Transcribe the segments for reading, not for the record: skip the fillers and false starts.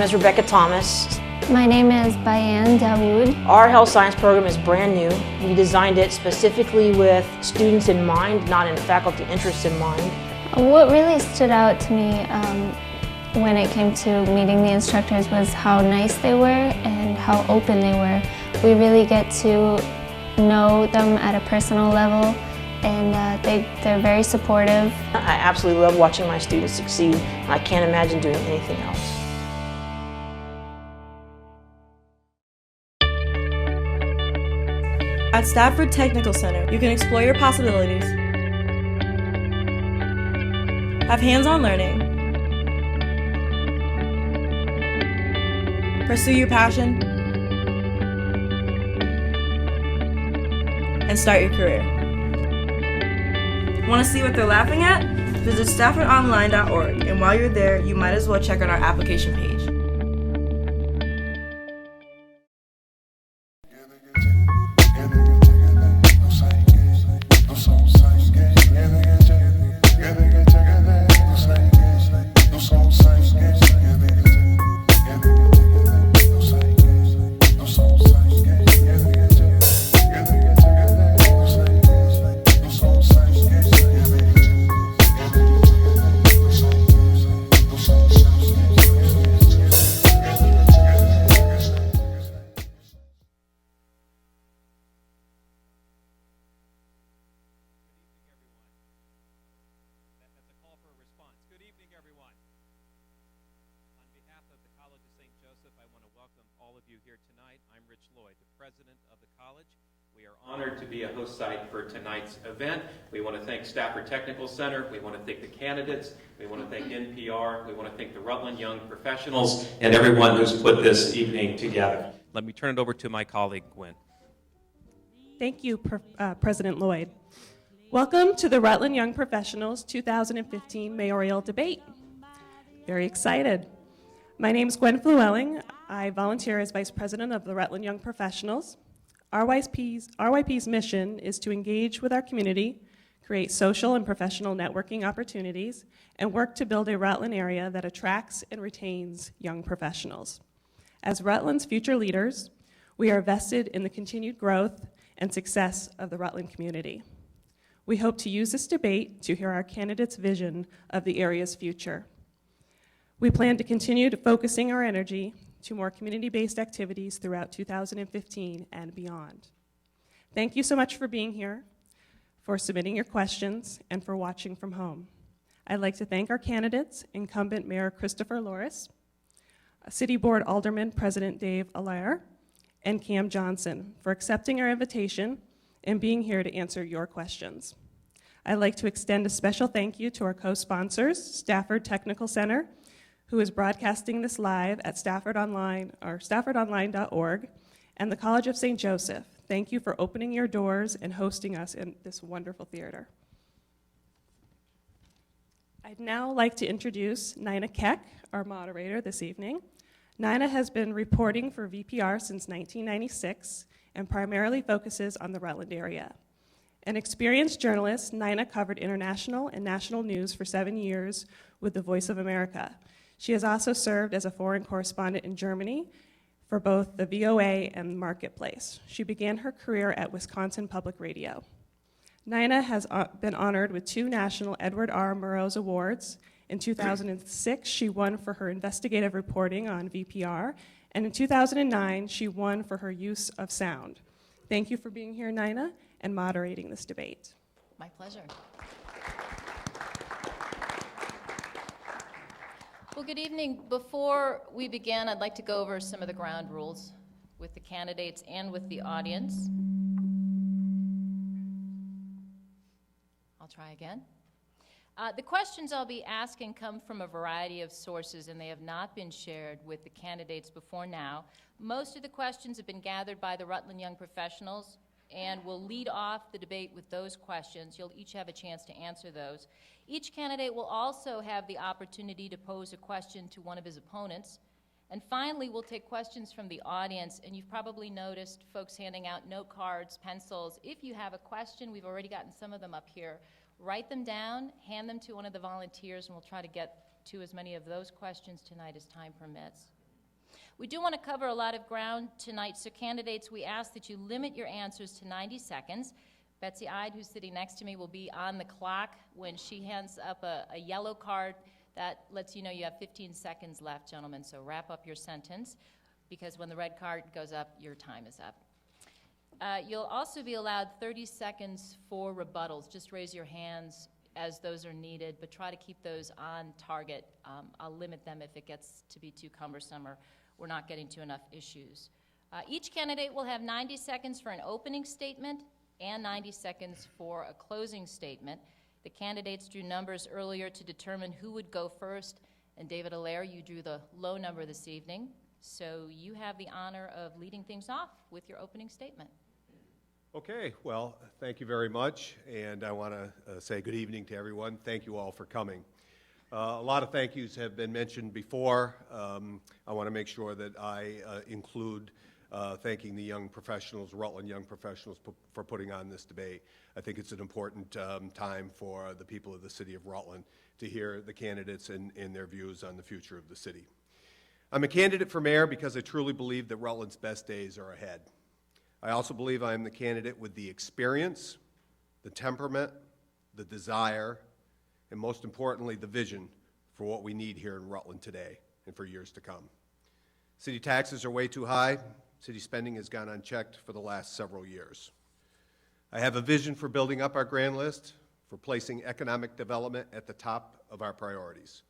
is Rebecca Thomas. My name is Bayan Dawood. Our health science program is brand new. We designed it specifically with students in mind, not in faculty interests in mind. What really stood out to me when it came to meeting the instructors was how nice they were and how open they were. We really get to know them at a personal level, and they're very supportive. I absolutely love watching my students succeed. I can't imagine doing anything else. At Stafford Technical Center, you can explore your possibilities, have hands-on learning, pursue your passion, and start your career. Want to see what they're laughing at? Visit staffordonline.org, and while you're there, you might as well check out our application page. We are honored to be a host site for tonight's event. We want to thank Stafford Technical Center. We want to thank the candidates. We want to thank NPR. We want to thank the Rutland Young Professionals and everyone who's put this evening together. Let me turn it over to my colleague, Gwen. Thank you, President Lloyd. Welcome to the Rutland Young Professionals 2015 Mayoral Debate. Very excited. My name is Gwen Flewelling. I volunteer as Vice President of the Rutland Young Professionals. RYP's mission is to engage with our community, create social and professional networking opportunities, and work to build a Rutland area that attracts and retains young professionals. As Rutland's future leaders, we are vested in the continued growth and success of the Rutland community. We hope to use this debate to hear our candidates' vision of the area's future. We plan to continue to focusing our energy to more community-based activities throughout 2015 and beyond. Thank you so much for being here, for submitting your questions, and for watching from home. I'd like to thank our candidates, incumbent Mayor Christopher Loris, City Board Alderman President Dave Allaire, and Cam Johnson for accepting our invitation and being here to answer your questions. I'd like to extend a special thank you to our co-sponsors, Stafford Technical Center, who is broadcasting this live at Stafford Online or staffordonline.org, and the College of St. Joseph. Thank you for opening your doors and hosting us in this wonderful theater. I'd now like to introduce Nina Keck, our moderator this evening. Nina has been reporting for VPR since 1996 and primarily focuses on the Rutland area. An experienced journalist, Nina covered international and national news for 7 years with the Voice of America. She has also served as a foreign correspondent in Germany for both the VOA and Marketplace. She began her career at Wisconsin Public Radio. Nina has been honored with 2 national Edward R. Murrow Awards. In 2006, she won for her investigative reporting on VPR, and in 2009, she won for her use of sound. Thank you for being here, Nina, and moderating this debate. My pleasure. Well, good evening. Before we begin, I'd like to go over some of the ground rules with the candidates and with the audience. I'll try again. The questions I'll be asking come from a variety of sources, and they have not been shared with the candidates before now. Most of the questions have been gathered by the Rutland Young Professionals, and we'll lead off the debate with those questions. You'll each have a chance to answer those. Each candidate will also have the opportunity to pose a question to one of his opponents. And finally, we'll take questions from the audience, and you've probably noticed folks handing out note cards, pencils. If you have a question, we've already gotten some of them up here, write them down, hand them to one of the volunteers, and we'll try to get to as many of those questions tonight as time permits. We do want to cover a lot of ground tonight, so candidates, we ask that you limit your answers to 90 seconds. Betsy Ide, who's sitting next to me, will be on the clock when she hands up a yellow card. That lets you know you have 15 seconds left, gentlemen, so wrap up your sentence, because when the red card goes up, your time is up. You'll also be allowed 30 seconds for rebuttals. Just raise your hands as those are needed, but try to keep those on target. I'll limit them if it gets to be too cumbersome or we're not getting to enough issues. Each candidate will have 90 seconds for an opening statement and 90 seconds for a closing statement. The candidates drew numbers earlier to determine who would go first, and David Allaire, you drew the low number this evening, so you have the honor of leading things off with your opening statement. Okay, well, thank you very much, and I want to say good evening to everyone. Thank you all for coming. A lot of thank yous have been mentioned before. I want to make sure that I include thanking the young professionals, Rutland young professionals, for putting on this debate. I think it's an important time for the people of the city of Rutland to hear the candidates and their views on the future of the city. I'm a candidate for mayor because I truly believe that Rutland's best days are ahead. I also believe I am the candidate with the experience, the temperament, the desire, and most importantly, the vision for what we need here in Rutland today and for years to come. City taxes are way too high. City spending has gone unchecked for the last several years. I have a vision for building up our grand list, for placing economic development at the top of our priorities.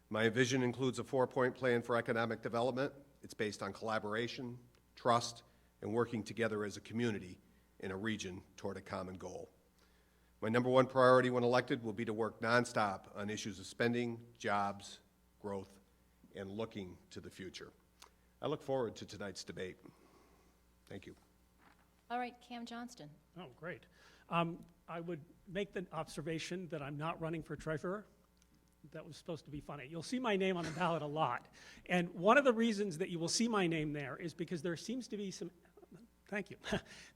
My vision includes a 4-point plan for economic development. It's based on collaboration, trust, and working together as a community in a region toward a common goal. My number one priority when elected will be to work nonstop on issues of spending, jobs, growth, and looking to the future. I look forward to tonight's debate. Thank you. All right, Cam Johnston. Oh, great. I would make the observation that I'm not running for treasurer. That was supposed to be funny. You'll see my name on the ballot a lot. And one of the reasons that you will see my name there is because there seems to be some, thank you,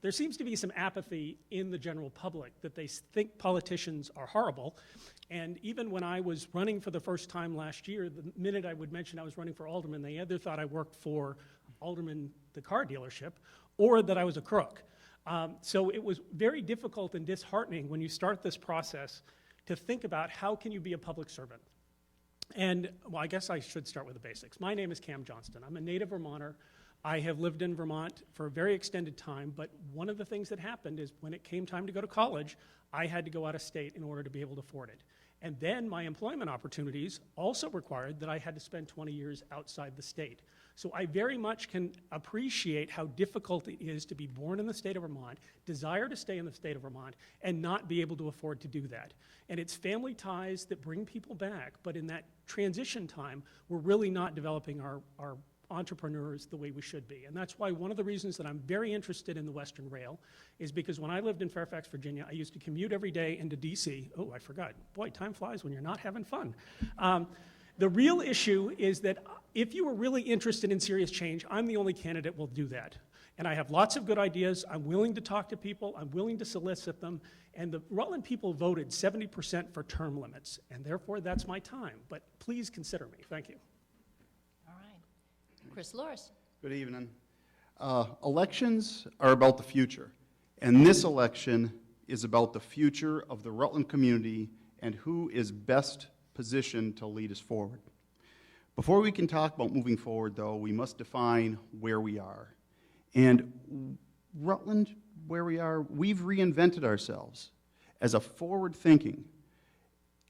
there seems to be some apathy in the general public that they think politicians are horrible. And even when I was running for the first time last year, the minute I would mention I was running for alderman, they either thought I worked for Alderman, the car dealership, or that I was a crook. So it was very difficult and disheartening when you start this process to think about how can you be a public servant. And, well, I guess I should start with the basics. My name is Cam Johnston. I'm a native Vermonter. I have lived in Vermont for a very extended time, but one of the things that happened is when it came time to go to college, I had to go out of state in order to be able to afford it. And then my employment opportunities also required that I had to spend 20 years outside the state. So I very much can appreciate how difficult it is to be born in the state of Vermont, desire to stay in the state of Vermont, and not be able to afford to do that. And it's family ties that bring people back, but in that transition time, we're really not developing our entrepreneurs the way we should be. And that's why one of the reasons that I'm very interested in the Western Rail is because when I lived in Fairfax, Virginia, I used to commute every day into DC. Oh, I forgot. Boy, time flies when you're not having fun. The real issue is that if you were really interested in serious change, I'm the only candidate will do that. And I have lots of good ideas. I'm willing to talk to people. I'm willing to solicit them. And the Rutland people voted 70% for term limits. And therefore, that's my time. But please consider me. Thank you. All right. Chris Loris. Good evening. Elections are about the future. And this election is about the future of the Rutland community and who is best positioned to lead us forward. Before we can talk about moving forward, though, we must define where we are. And Rutland, where we are, we've reinvented ourselves as a forward-thinking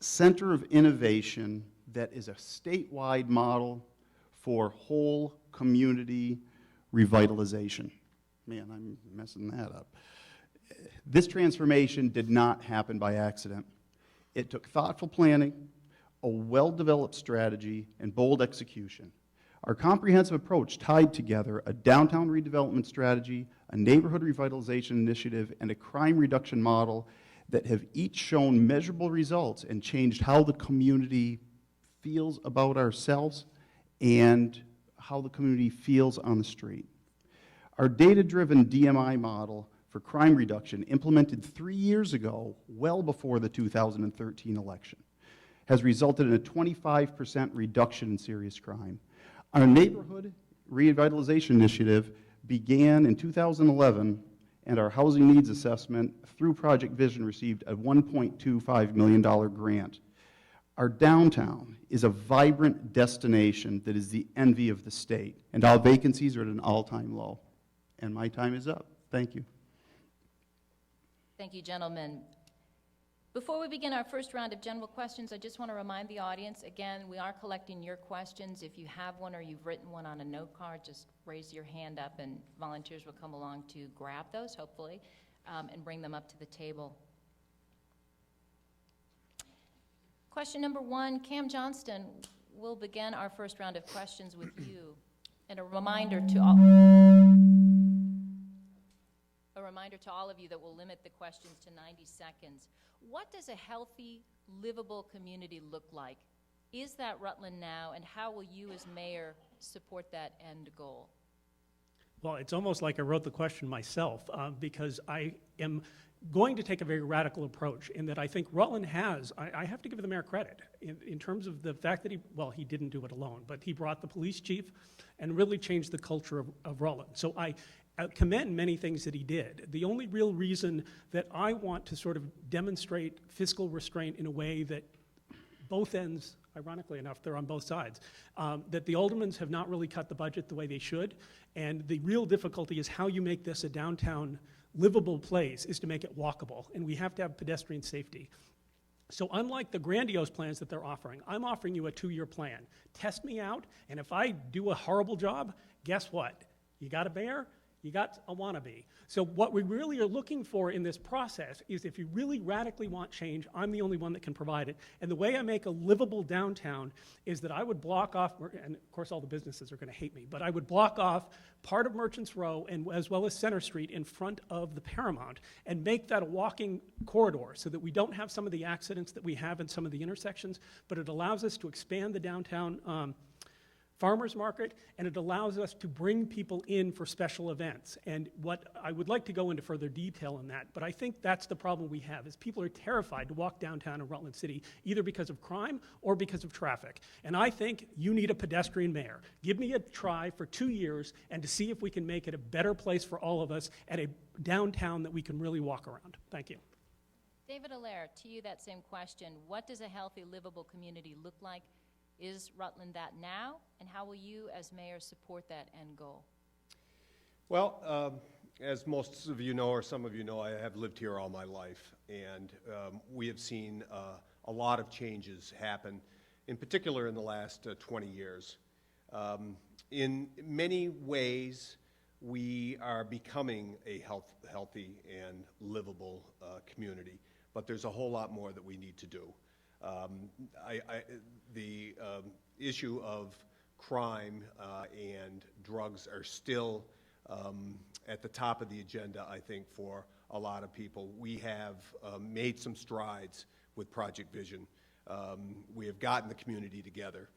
center of innovation that is a statewide model for whole community revitalization. Man, I'm messing that up. This transformation did not happen by accident. It took thoughtful planning, a well-developed strategy, and bold execution. Our comprehensive approach tied together a downtown redevelopment strategy, a neighborhood revitalization initiative, and a crime reduction model that have each shown measurable results and changed how the community feels about ourselves and how the community feels on the street. Our data-driven DMI model for crime reduction, implemented 3 years ago, well before the 2013 election, has resulted in a 25% reduction in serious crime. Our neighborhood Revitalization Initiative began in 2011, and our housing needs assessment through Project Vision received a $1.25 million grant. Our downtown is a vibrant destination that is the envy of the state, and our vacancies are at an all-time low. And my time is up. Thank you. Thank you, gentlemen. Before we begin our first round of general questions, I just want to remind the audience, again, we are collecting your questions. If you have one or you've written one on a note card, just raise your hand up and volunteers will come along to grab those, hopefully, and bring them up to the table. Question number one, Cam Johnston will begin our first round of questions with you. And a reminder to all of you that we'll limit the questions to 90 seconds. What does a healthy, livable community look like? Is that Rutland now, and how will you as mayor support that end goal? Well, it's almost like I wrote the question myself, because I am going to take a very radical approach in that I think Rutland has, I have to give the mayor credit in terms of the fact that he didn't do it alone, but he brought the police chief and really changed the culture of Rutland. So I commend many things that he did. The only real reason that I want to sort of demonstrate fiscal restraint in a way that both ends, ironically enough, they're on both sides, that the aldermans have not really cut the budget the way they should, and the real difficulty is how you make this a downtown livable place is to make it walkable, and we have to have pedestrian safety. So unlike the grandiose plans that they're offering, I'm offering you a 2-year plan. Test me out, and if I do a horrible job, guess what? You got a mayor, you got a wannabe. So what we really are looking for in this process is if you really radically want change, I'm the only one that can provide it. And the way I make a livable downtown is that I would block off, and of course all the businesses are going to hate me, but I would block off part of Merchants Row and as well as Center Street in front of the Paramount and make that a walking corridor so that we don't have some of the accidents that we have in some of the intersections, but it allows us to expand the downtown farmers market, and it allows us to bring people in for special events. And what I would like to go into further detail on that, but I think that's the problem we have, is people are terrified to walk downtown in Rutland City, either because of crime or because of traffic. And I think you need a pedestrian mayor. Give me a try for 2 years and to see if we can make it a better place for all of us and a downtown that we can really walk around. Thank you. David Allaire, to you that same question. What does a healthy, livable community look like? Is Rutland that now, and how will you as mayor support that end goal? Well, as most of you know, or some of you know, I have lived here all my life, and we have seen a lot of changes happen, in particular in the last 20 years. In many ways, we are becoming a healthy and livable community, but there's a whole lot more that we need to do. The issue of crime and drugs are still at the top of the agenda, I think, for a lot of people. We have made some strides with Project Vision. We have gotten the community together.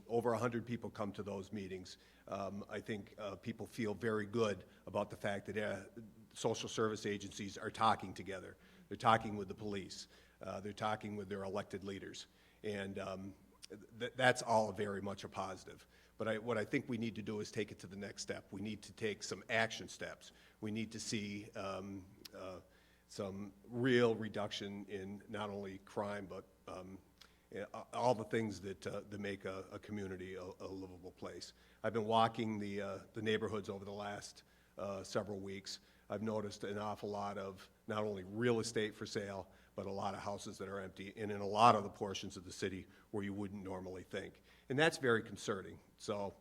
Over 100 people come to those meetings. I think people feel very good about the fact that social service agencies are talking together. They're talking with the police. They're talking with their elected leaders, and that's all very much a positive. But what I think we need to do is take it to the next step. We need to take some action steps. We need to see some real reduction in not only crime, but all the things that make a community a livable place. I've been walking the neighborhoods over the last several weeks. I've noticed an awful lot of not only real estate for sale, but a lot of houses that are empty, and in a lot of the portions of the city where you wouldn't normally think. And that's very concerning. So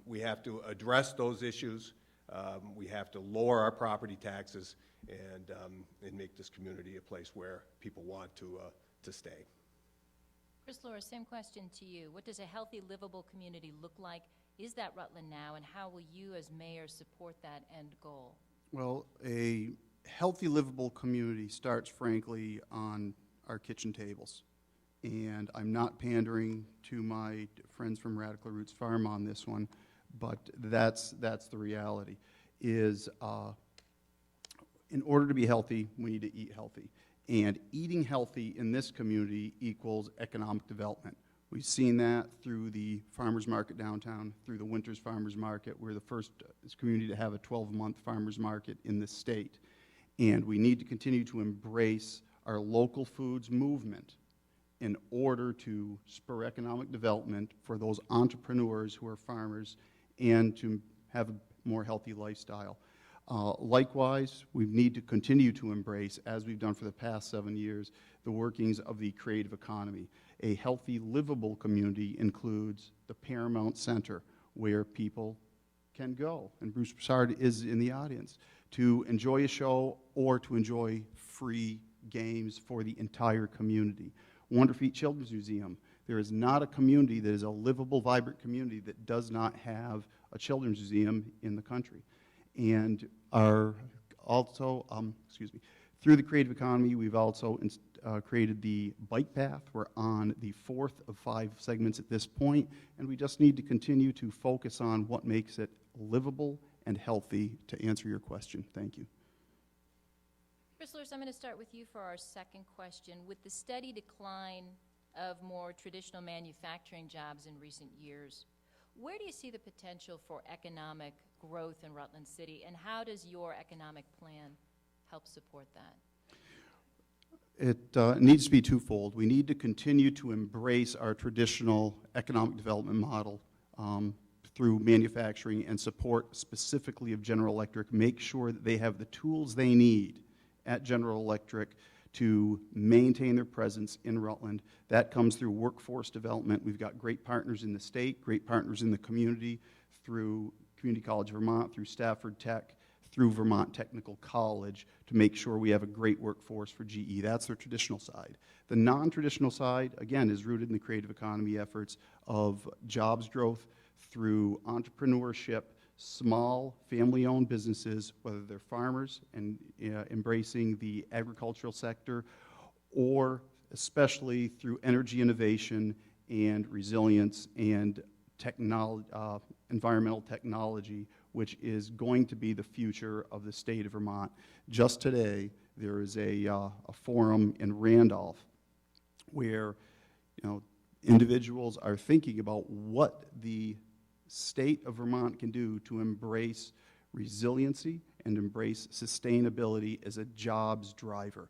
we have to address those issues. We have to lower our property taxes and make this community a place where people want to stay. Chris Laura, same question to you. What does a healthy, livable community look like? Is that Rutland now, and how will you as mayor support that end goal? Well, a healthy, livable community starts, frankly, on our kitchen tables. And I'm not pandering to my friends from Radical Roots Farm on this one, but that's the reality, is in order to be healthy, we need to eat healthy. And eating healthy in this community equals economic development. We've seen that through the farmers market downtown, through the Winters Farmers Market. We're the first community to have a 12-month farmers market in the state. And we need to continue to embrace our local foods movement in order to spur economic development for those entrepreneurs who are farmers and to have a more healthy lifestyle. Likewise, we need to continue to embrace, as we've done for the past 7 years, the workings of the creative economy. A healthy, livable community includes the Paramount Center, where people can go, and Bruce Broussard is in the audience, to enjoy a show or to enjoy free games for the entire community. Wonder Feet Children's Museum. There is not a community that is a livable, vibrant community that does not have a children's museum in the country. And through the creative economy, we've also created the bike path. We're on the 4th of 5 segments at this point, and we just need to continue to focus on what makes it livable and healthy, to answer your question. Thank you. Chrysalis, I'm going to start with you for our second question. With the steady decline of more traditional manufacturing jobs in recent years, where do you see the potential for economic growth in Rutland City, and how does your economic plan help support that? It needs to be twofold. We need to continue to embrace our traditional economic development model through manufacturing and support specifically of General Electric, make sure that they have the tools they need at General Electric to maintain their presence in Rutland. That comes through workforce development. We've got great partners in the state, great partners in the community, through Community College of Vermont, through Stafford Tech, through Vermont Technical College, to make sure we have a great workforce for GE. That's their traditional side. The non-traditional side, again, is rooted in the creative economy efforts of jobs growth through entrepreneurship, small family-owned businesses, whether they're farmers and embracing the agricultural sector, or especially through energy innovation and resilience and environmental technology, which is going to be the future of the state of Vermont. Just today, there is a forum in Randolph where individuals are thinking about what the state of Vermont can do to embrace resiliency and embrace sustainability as a jobs driver.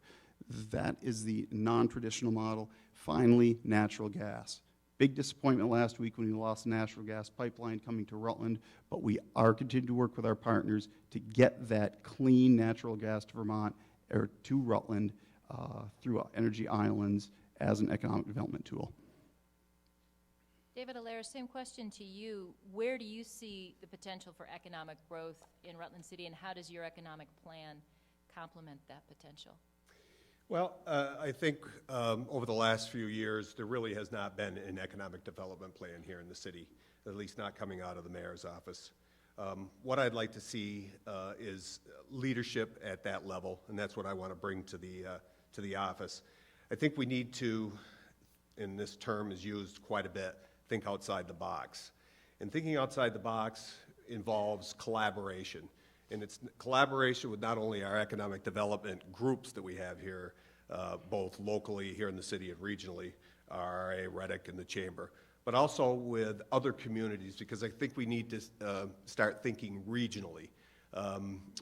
That is the non-traditional model. Finally, natural gas. Big disappointment last week when we lost the natural gas pipeline coming to Rutland, but we are continuing to work with our partners to get that clean natural gas to Vermont, or to Rutland, through Energy Islands as an economic development tool. David Allaire, same question to you. Where do you see the potential for economic growth in Rutland City, and how does your economic plan complement that potential? Well, I think over the last few years, there really has not been an economic development plan here in the city, at least not coming out of the mayor's office. What I'd like to see is leadership at that level, and that's what I want to bring to the office. I think we need to, and this term is used quite a bit, think outside the box. And thinking outside the box involves collaboration. And it's collaboration with not only our economic development groups that we have here, both locally here in the city and regionally, RRA, Reddick, and the Chamber, but also with other communities, because I think we need to start thinking regionally.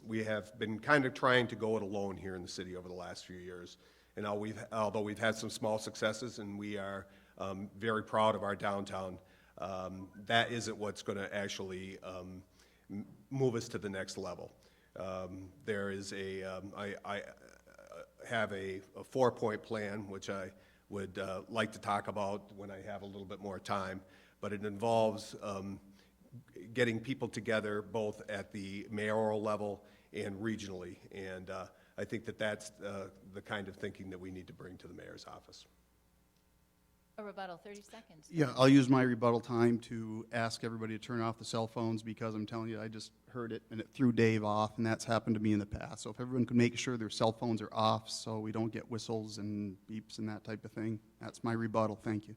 We have been kind of trying to go it alone here in the city over the last few years. And although we've had some small successes, and we are very proud of our downtown, that isn't what's going to actually move us to the next level. There is I have a 4-point plan, which I would like to talk about when I have a little bit more time, but it involves getting people together both at the mayoral level and regionally, and I think that that's the kind of thinking that we need to bring to the mayor's office. A rebuttal, 30 seconds. Yeah, I'll use my rebuttal time to ask everybody to turn off the cell phones, because I'm telling you, I just heard it and it threw Dave off, and that's happened to me in the past. So if everyone can make sure their cell phones are off so we don't get whistles and beeps and that type of thing, that's my rebuttal. Thank you.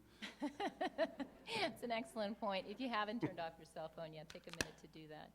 It's an excellent point. If you haven't turned off your cell phone yet, take a minute to do that.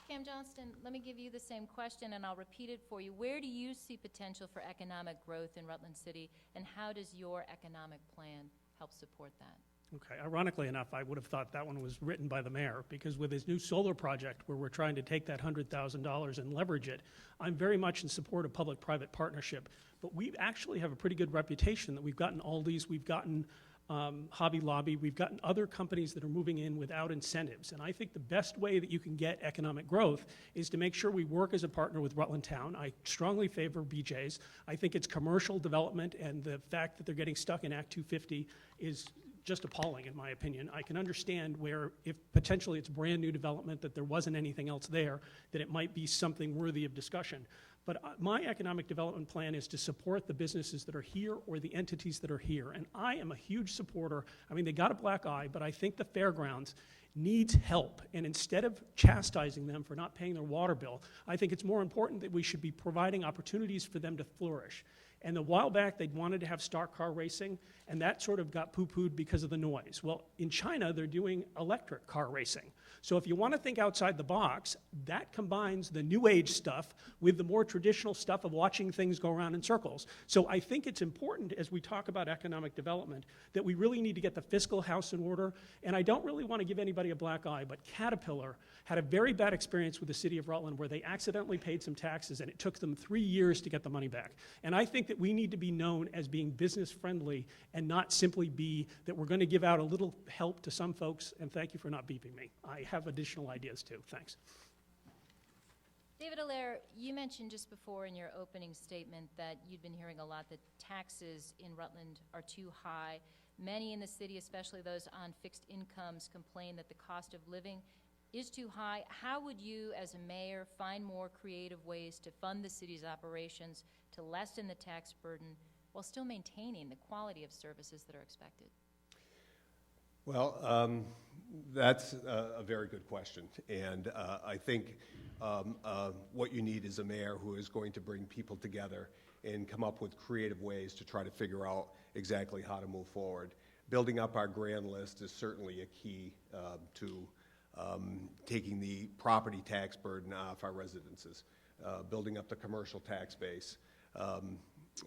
Cam Johnston, let me give you the same question, and I'll repeat it for you. Where do you see potential for economic growth in Rutland City, and how does your economic plan help support that. Okay, ironically enough, I would have thought that one was written by the mayor, because with his new solar project where we're trying to take that $100,000 and leverage it, I'm very much in support of public-private partnership. But we actually have a pretty good reputation that we've gotten Aldi's, we've gotten Hobby Lobby, we've gotten other companies that are moving in without incentives. And I think the best way that you can get economic growth is to make sure we work as a partner with Rutland Town. I strongly favor BJ's. I think it's commercial development, and the fact that they're getting stuck in Act 250 is just appalling, in my opinion. I can understand where, if potentially it's brand new development, that there wasn't anything else there, that it might be something worthy of discussion. But my economic development plan is to support the businesses that are here or the entities that are here. And I am a huge supporter. I mean, they got a black eye, but I think the fairgrounds needs help. And instead of chastising them for not paying their water bill, I think it's more important that we should be providing opportunities for them to flourish. And a while back, they wanted to have stock car racing, and that sort of got poo-pooed because of the noise. Well, in China, they're doing electric car racing. So if you want to think outside the box, that combines the new age stuff with the more traditional stuff of watching things go around in circles. So I think it's important, as we talk about economic development, that we really need to get the fiscal house in order. And I don't really want to give anybody a black eye, but Caterpillar had a very bad experience with the city of Rutland where they accidentally paid some taxes, and it took them 3 years to get the money back. And I think that we need to be known as being business friendly and not simply be that we're going to give out a little help to some folks. And thank you for not beeping me. I have additional ideas too. Thanks. David Allaire, you mentioned just before in your opening statement that you'd been hearing a lot that taxes in Rutland are too high. Many in the city, especially those on fixed incomes, complain that the cost of living is too high. How would you, as a mayor, find more creative ways to fund the city's operations to lessen the tax burden while still maintaining the quality of services that are expected? Well, that's a very good question. And I think what you need is a mayor who is going to bring people together and come up with creative ways to try to figure out exactly how to move forward. Building up our grand list is certainly a key to taking the property tax burden off our residences, building up the commercial tax base.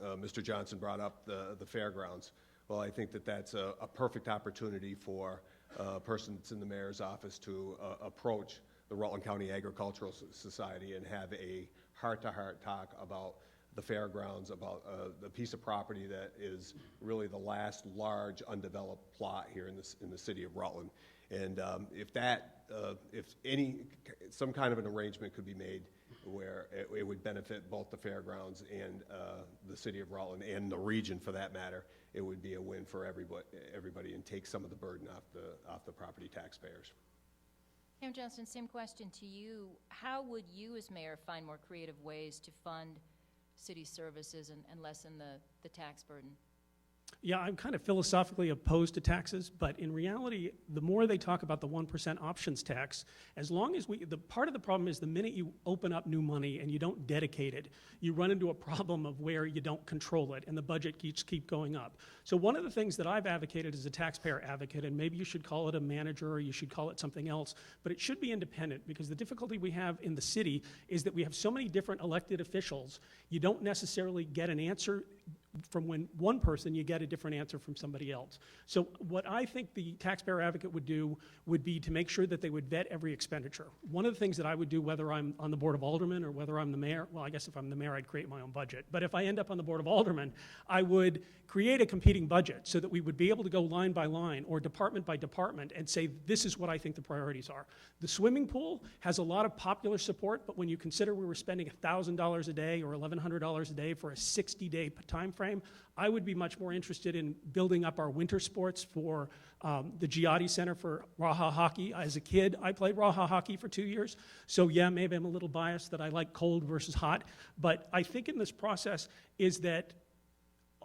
Mr. Johnson brought up the fairgrounds. Well, I think that that's a perfect opportunity for a person that's in the mayor's office to approach the Rutland County Agricultural Society and have a heart-to-heart talk about the fairgrounds, about the piece of property that is really the last large undeveloped plot here in the city of Rutland. And if some kind of an arrangement could be made where it would benefit both the fairgrounds and the city of Rutland and the region for that matter, it would be a win for everybody and take some of the burden off the property taxpayers. Cam Johnston, same question to you. How would you as mayor find more creative ways to fund city services and lessen the tax burden? Yeah, I'm kind of philosophically opposed to taxes, but in reality, the more they talk about the 1% options tax, as long as part of the problem is the minute you open up new money and you don't dedicate it, you run into a problem of where you don't control it and the budget keep going up. So one of the things that I've advocated as a taxpayer advocate, and maybe you should call it a manager or you should call it something else, but it should be independent, because the difficulty we have in the city is that we have so many different elected officials, you don't necessarily get an answer from one person, you get a different answer from somebody else. So what I think the taxpayer advocate would do would be to make sure that they would vet every expenditure. One of the things that I would do, whether I'm on the Board of Aldermen or whether I'm the mayor, well, I guess if I'm the mayor, I'd create my own budget. But if I end up on the Board of Aldermen, I would create a competing budget so that we would be able to go line by line or department by department and say, this is what I think the priorities are. The swimming pool has a lot of popular support, but when you consider we were spending $1,000 a day or $1,100 a day for a 60-day time frame, I would be much more interested in building up our winter sports for the Giotti Center for Raha hockey. As a kid, I played Raha hockey for 2 years. So yeah, maybe I'm a little biased that I like cold versus hot. But I think in this process is that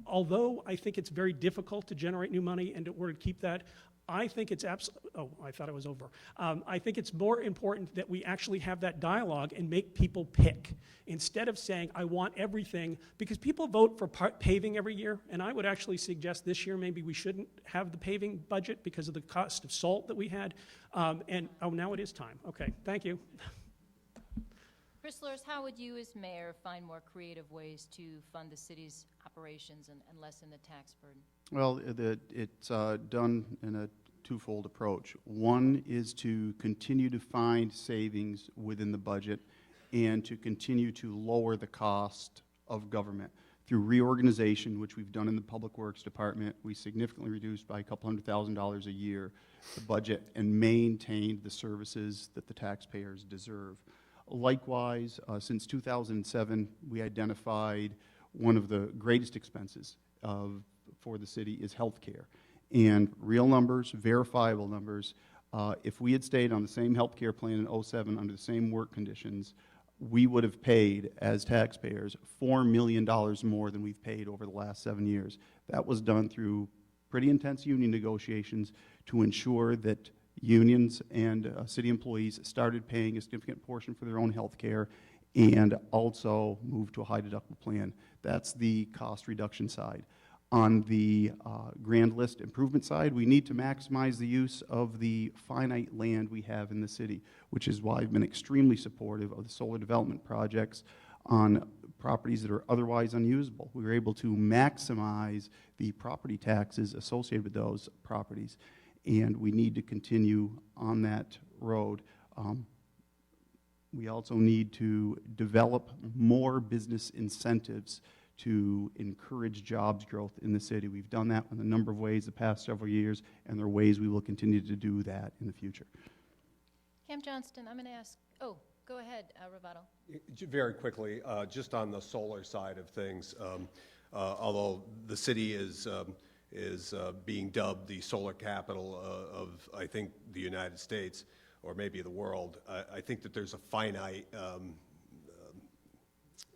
although I think it's very difficult to generate new money and to keep that, I think it's I thought it was over. I think it's more important that we actually have that dialogue and make people pick instead of saying, I want everything, because people vote for paving every year, and I would actually suggest this year maybe we shouldn't have the paving budget because of the cost of salt that we had. Now it is time. Okay, thank you. Chris Lewis, how would you as mayor find more creative ways to fund the city's operations and lessen the tax burden? Well, it's done in a twofold approach. One is to continue to find savings within the budget and to continue to lower the cost of government. Through reorganization, which we've done in the Public Works Department, we significantly reduced by $200,000 a year the budget and maintained the services that the taxpayers deserve. Likewise, since 2007, we identified one of the greatest expenses for the city is healthcare. And real numbers, verifiable numbers, if we had stayed on the same healthcare plan in 2007 under the same work conditions, we would have paid, as taxpayers, $4 million more than we've paid over the last 7 years. That was done through pretty intense union negotiations to ensure that unions and city employees started paying a significant portion for their own health care and also moved to a high deductible plan. That's the cost reduction side. On the grand list improvement side, we need to maximize the use of the finite land we have in the city, which is why I've been extremely supportive of the solar development projects on properties that are otherwise unusable. We were able to maximize the property taxes associated with those properties, and we need to continue on that road. We also need to develop more business incentives to encourage jobs growth in the city. We've done that in a number of ways the past several years, and there are ways we will continue to do that in the future. Cam Johnston, I'm going to ask, oh, go ahead, rebuttal. Very quickly, just on the solar side of things, although the city is being dubbed the solar capital of, I think, the United States, or maybe the world, I think that there's a finite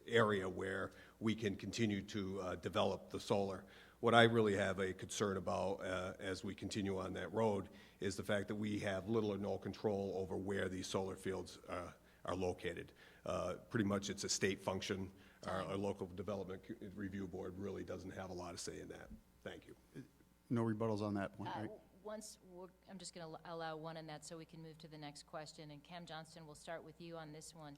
area where we can continue to develop the solar. What I really have a concern about as we continue on that road is the fact that we have little or no control over where these solar fields are located. Pretty much it's a state function. Our local development review board really doesn't have a lot of say in that. Thank you. No rebuttals on that point, right? I'm just going to allow one in that so we can move to the next question. And Cam Johnston, we'll start with you on this one.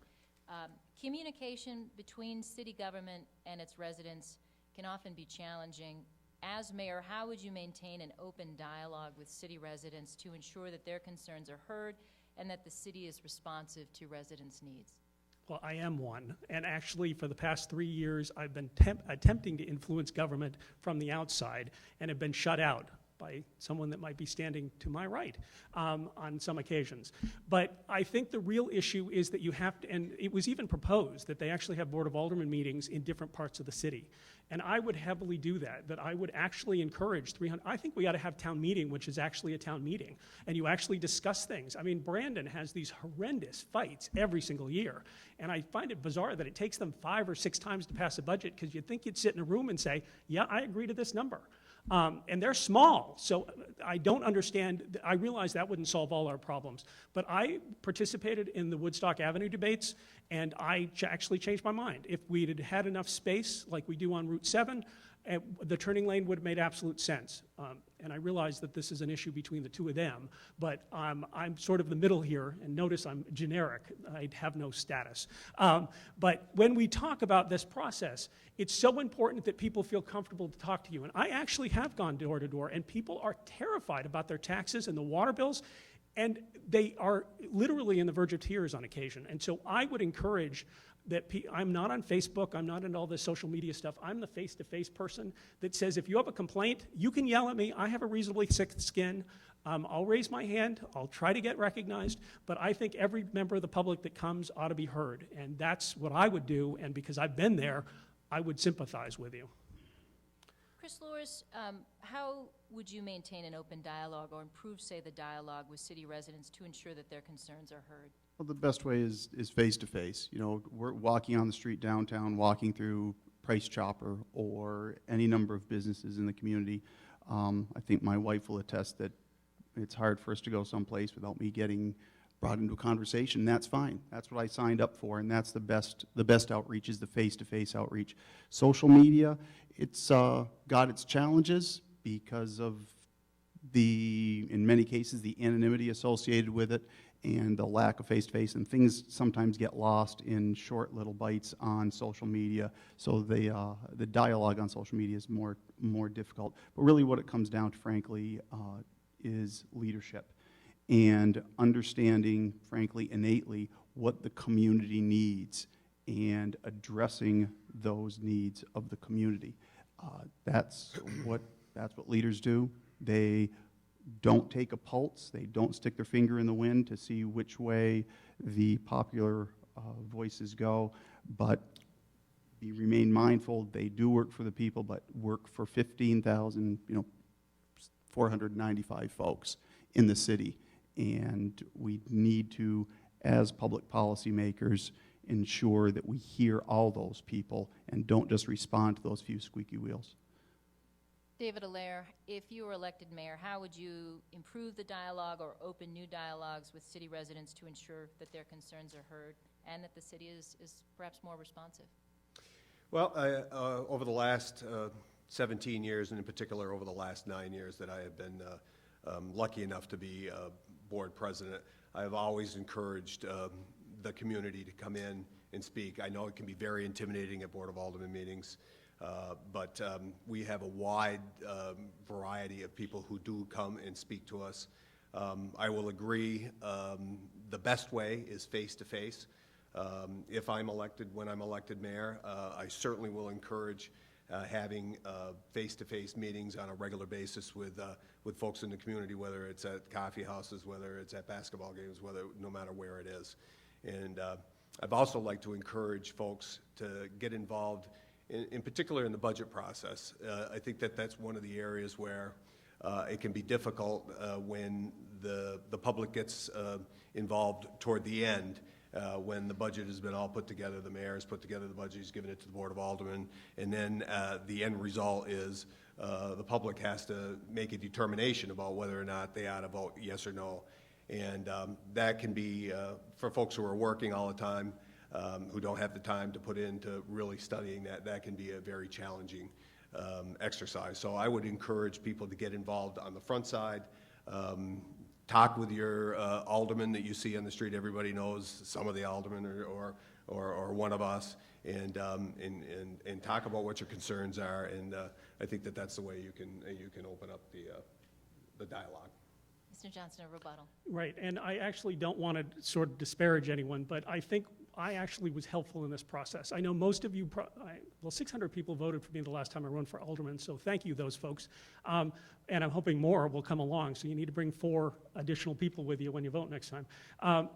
Communication between city government and its residents can often be challenging. As mayor, how would you maintain an open dialogue with city residents to ensure that their concerns are heard and that the city is responsive to residents' needs? Well, I am one, and actually for the past 3 years I've been attempting to influence government from the outside and have been shut out by someone that might be standing to my right on some occasions. But I think the real issue is that you have to, and it was even proposed that they actually have Board of Aldermen meetings in different parts of the city. And I would heavily do that I would actually encourage 300, I think we ought to have town meeting, which is actually a town meeting, and you actually discuss things. I mean, Brandon has these horrendous fights every single year, and I find it bizarre that it takes them 5 or 6 times to pass a budget, because you'd think you'd sit in a room and say, yeah, I agree to this number. And they're small, so I don't understand. I realize that wouldn't solve all our problems. But I participated in the Woodstock Avenue debates, and I actually changed my mind. If we'd had enough space, like we do on Route 7, the turning lane would have made absolute sense. And I realize that this is an issue between the two of them, but I'm sort of the middle here, and notice I'm generic. I have no status. But when we talk about this process, it's so important that people feel comfortable to talk to you. And I actually have gone door to door, and people are terrified about their taxes and the water bills, and they are literally on the verge of tears on occasion. And so I would encourage that I'm not on Facebook, I'm not in all this social media stuff. I'm the face-to-face person that says, if you have a complaint, you can yell at me. I have a reasonably thick skin. I'll raise my hand. I'll try to get recognized. But I think every member of the public that comes ought to be heard. And that's what I would do. And because I've been there, I would sympathize with you. Chris Lewis, how would you maintain an open dialogue or improve, say, the dialogue with city residents to ensure that their concerns are heard? Well, the best way is face-to-face. You know, we're walking on the street downtown, walking through Price Chopper or any number of businesses in the community. I think my wife will attest that it's hard for us to go someplace without me getting brought into a conversation. That's fine. That's what I signed up for, and that's the best outreach is the face-to-face outreach. Social media, it's got its challenges because of in many cases, the anonymity associated with it and the lack of face-to-face, and things sometimes get lost in short little bites on social media, so the dialogue on social media is more difficult. But really what it comes down to, frankly, is leadership and understanding, frankly, innately, what the community needs and addressing those needs of the community. That's what leaders do. They don't take a pulse. They don't stick their finger in the wind to see which way the popular voices go, but you remain mindful. They do work for the people, but work for 15,000, 495 folks in the city. And we need to, as public policy makers, ensure that we hear all those people and don't just respond to those few squeaky wheels. David Allaire, if you were elected mayor, how would you improve the dialogue or open new dialogues with city residents to ensure that their concerns are heard and that the city is perhaps more responsive? Well, over the last 17 years, and in particular over the last 9 years that I have been lucky enough to be board president, I have always encouraged the community to come in and speak. I know it can be very intimidating at Board of Aldermen meetings, but we have a wide variety of people who do come and speak to us. I will agree, the best way is face-to-face. If I'm elected, when I'm elected mayor, I certainly will encourage having face-to-face meetings on a regular basis with folks in the community, whether it's at coffee houses, whether it's at basketball games, no matter where it is. And I've also like to encourage folks to get involved, in particular in the budget process. I think that's one of the areas where it can be difficult when the public gets involved toward the end. When the budget has been all put together, the mayor has put together the budget, he's given it to the Board of Aldermen, and then the end result is the public has to make a determination about whether or not they ought to vote yes or no. And that can be, for folks who are working all the time, who don't have the time to put into really studying that can be a very challenging exercise. So I would encourage people to get involved on the front side. Talk with your alderman that you see on the street. Everybody knows some of the aldermen or one of us, and talk about what your concerns are. And I think that's the way you can open up the dialogue. Mr. Johnson, a rebuttal. Right, and I actually don't want to sort of disparage anyone, but I think I actually was helpful in this process. I know most of you, 600 people voted for me the last time I ran for alderman, so thank you, those folks. And I'm hoping more will come along, so you need to bring 4 additional people with you when you vote next time.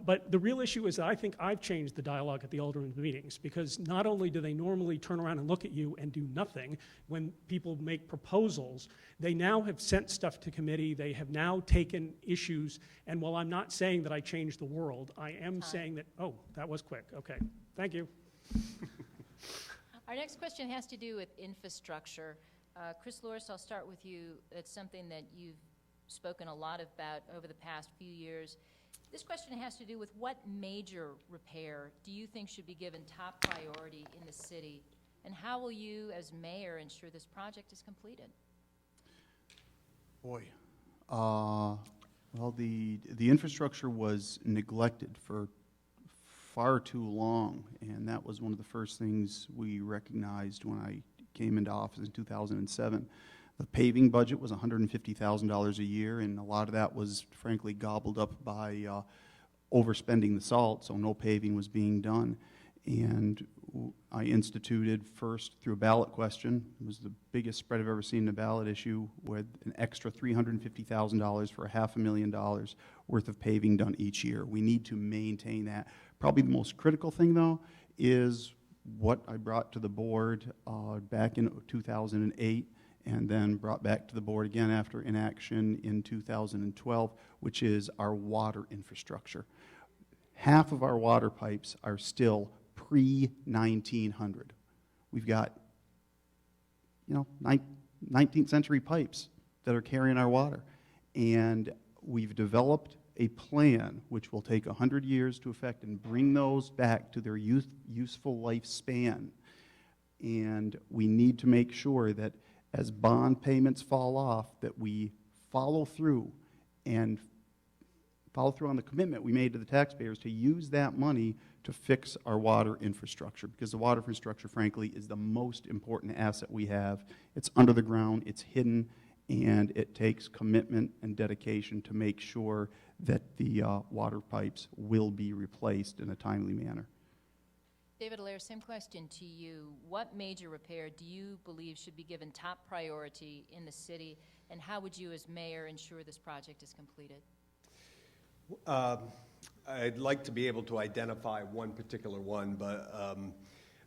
But the real issue is that I think I've changed the dialogue at the alderman meetings, because not only do they normally turn around and look at you and do nothing when people make proposals, they now have sent stuff to committee, they have now taken issues, and while I'm not saying that I changed the world, I am saying that, oh, that was quick, okay, thank you. Our next question has to do with infrastructure. Chris Lewis, I'll start with you. It's something that you've spoken a lot about over the past few years. This question has to do with what major repair do you think should be given top priority in the city, and how will you, as mayor, ensure this project is completed? Boy, well, the infrastructure was neglected for far too long, and that was one of the first things we recognized when I came into office in 2007. The paving budget was $150,000 a year, and a lot of that was frankly gobbled up by overspending the salt, so no paving was being done. And I instituted first through a ballot question. It was the biggest spread I've ever seen in a ballot issue, with an extra $350,000 for $500,000 worth of paving done each year. We need to maintain that. Probably the most critical thing, though, is what I brought to the board back in 2008, and then brought back to the board again after inaction in 2012, which is our water infrastructure. Half of our water pipes are still pre-1900. We've got, 19th century pipes that are carrying our water. And we've developed a plan which will take 100 years to effect and bring those back to their useful lifespan. And we need to make sure that as bond payments fall off, that we follow through and follow through on the commitment we made to the taxpayers to use that money to fix our water infrastructure, because the water infrastructure, frankly, is the most important asset we have. It's under the ground, it's hidden, and it takes commitment and dedication to make sure that the water pipes will be replaced in a timely manner. David Allaire, same question to you. What major repair do you believe should be given top priority in the city, and how would you as mayor ensure this project is completed? I'd like to be able to identify one particular one, but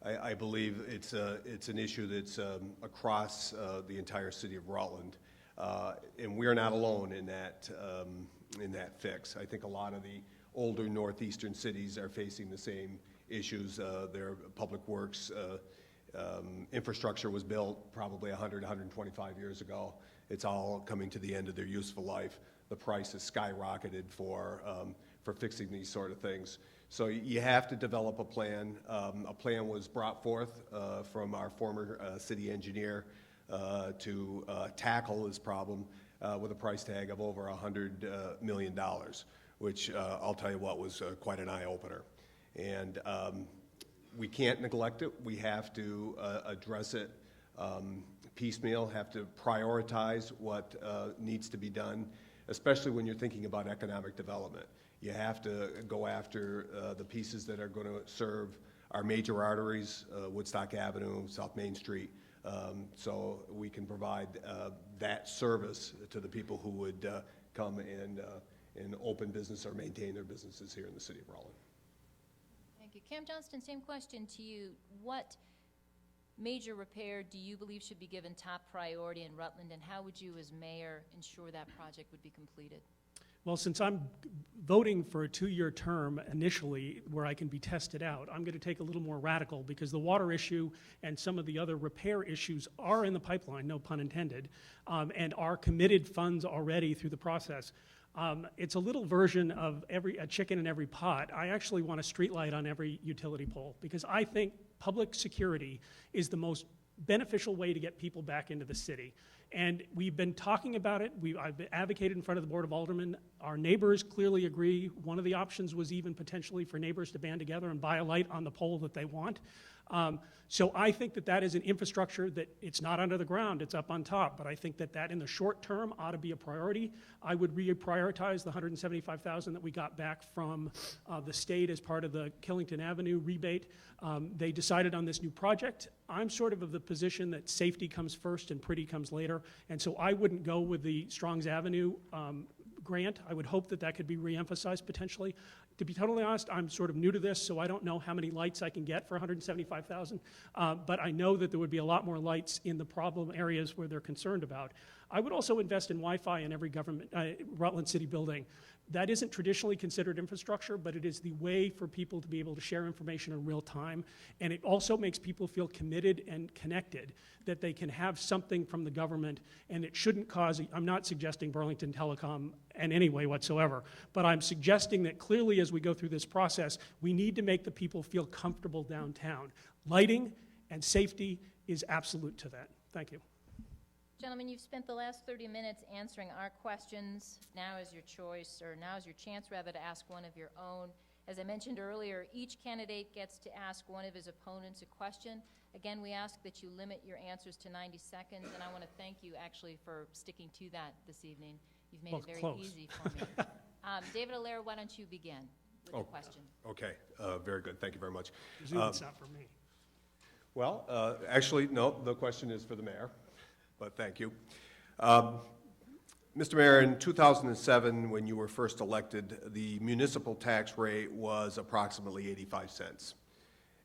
I believe it's an issue that's across the entire city of Rutland, and we're not alone in that fix. I think a lot of the older northeastern cities are facing the same issues. Their public works infrastructure was built probably 100, 125 years ago. It's all coming to the end of their useful life. The price has skyrocketed for fixing these sort of things. So you have to develop a plan. A plan was brought forth from our former city engineer to tackle this problem with a price tag of over $100 million, which I'll tell you what was quite an eye-opener. And we can't neglect it. We have to address it piecemeal, have to prioritize what needs to be done, especially when you're thinking about economic development. You have to go after the pieces that are going to serve our major arteries, Woodstock Avenue, South Main Street, so we can provide that service to the people who would come and open business or maintain their businesses here in the city of Rutland. Thank you. Cam Johnston, same question to you. What major repair do you believe should be given top priority in Rutland, and how would you as mayor ensure that project would be completed? Well, since I'm voting for a 2-year term initially where I can be tested out, I'm going to take a little more radical, because the water issue and some of the other repair issues are in the pipeline, no pun intended, and are committed funds already through the process. It's a little version of a chicken in every pot. I actually want a street light on every utility pole, because I think public security is the most beneficial way to get people back into the city. And we've been talking about it. I've advocated in front of the Board of Aldermen. Our neighbors clearly agree. One of the options was even potentially for neighbors to band together and buy a light on the pole that they want. So I think that that is an infrastructure that it's not under the ground, it's up on top. But I think that that in the short term ought to be a priority. I would reprioritize the $175,000 that we got back from the state as part of the Killington Avenue rebate. They decided on this new project. I'm sort of the position that safety comes first and pretty comes later. And so I wouldn't go with the Strong's Avenue grant. I would hope that that could be reemphasized potentially. To be totally honest, I'm sort of new to this, so I don't know how many lights I can get for $175,000, but I know that there would be a lot more lights in the problem areas where they're concerned about. I would also invest in Wi-Fi in every government, Rutland City building. That isn't traditionally considered infrastructure, but it is the way for people to be able to share information in real time, and it also makes people feel committed and connected, that they can have something from the government, and it shouldn't cause, I'm not suggesting Burlington Telecom in any way whatsoever, but I'm suggesting that clearly as we go through this process, we need to make the people feel comfortable downtown. Lighting and safety is absolute to that. Thank you. Gentlemen, you've spent the last 30 minutes answering our questions. Now is your choice, or now is your chance rather, to ask one of your own. As I mentioned earlier, each candidate gets to ask one of his opponents a question. Again, we ask that you limit your answers to 90 seconds, and I want to thank you actually for sticking to that this evening. You've made it very close. easy for me. David Allaire, why don't you begin with the question? Okay, very good. Thank you very much. Presume it's not for me. Well, actually, no, the question is for the mayor, but thank you. Mr. Mayor, in 2007, when you were first elected, the municipal tax rate was approximately 85 cents.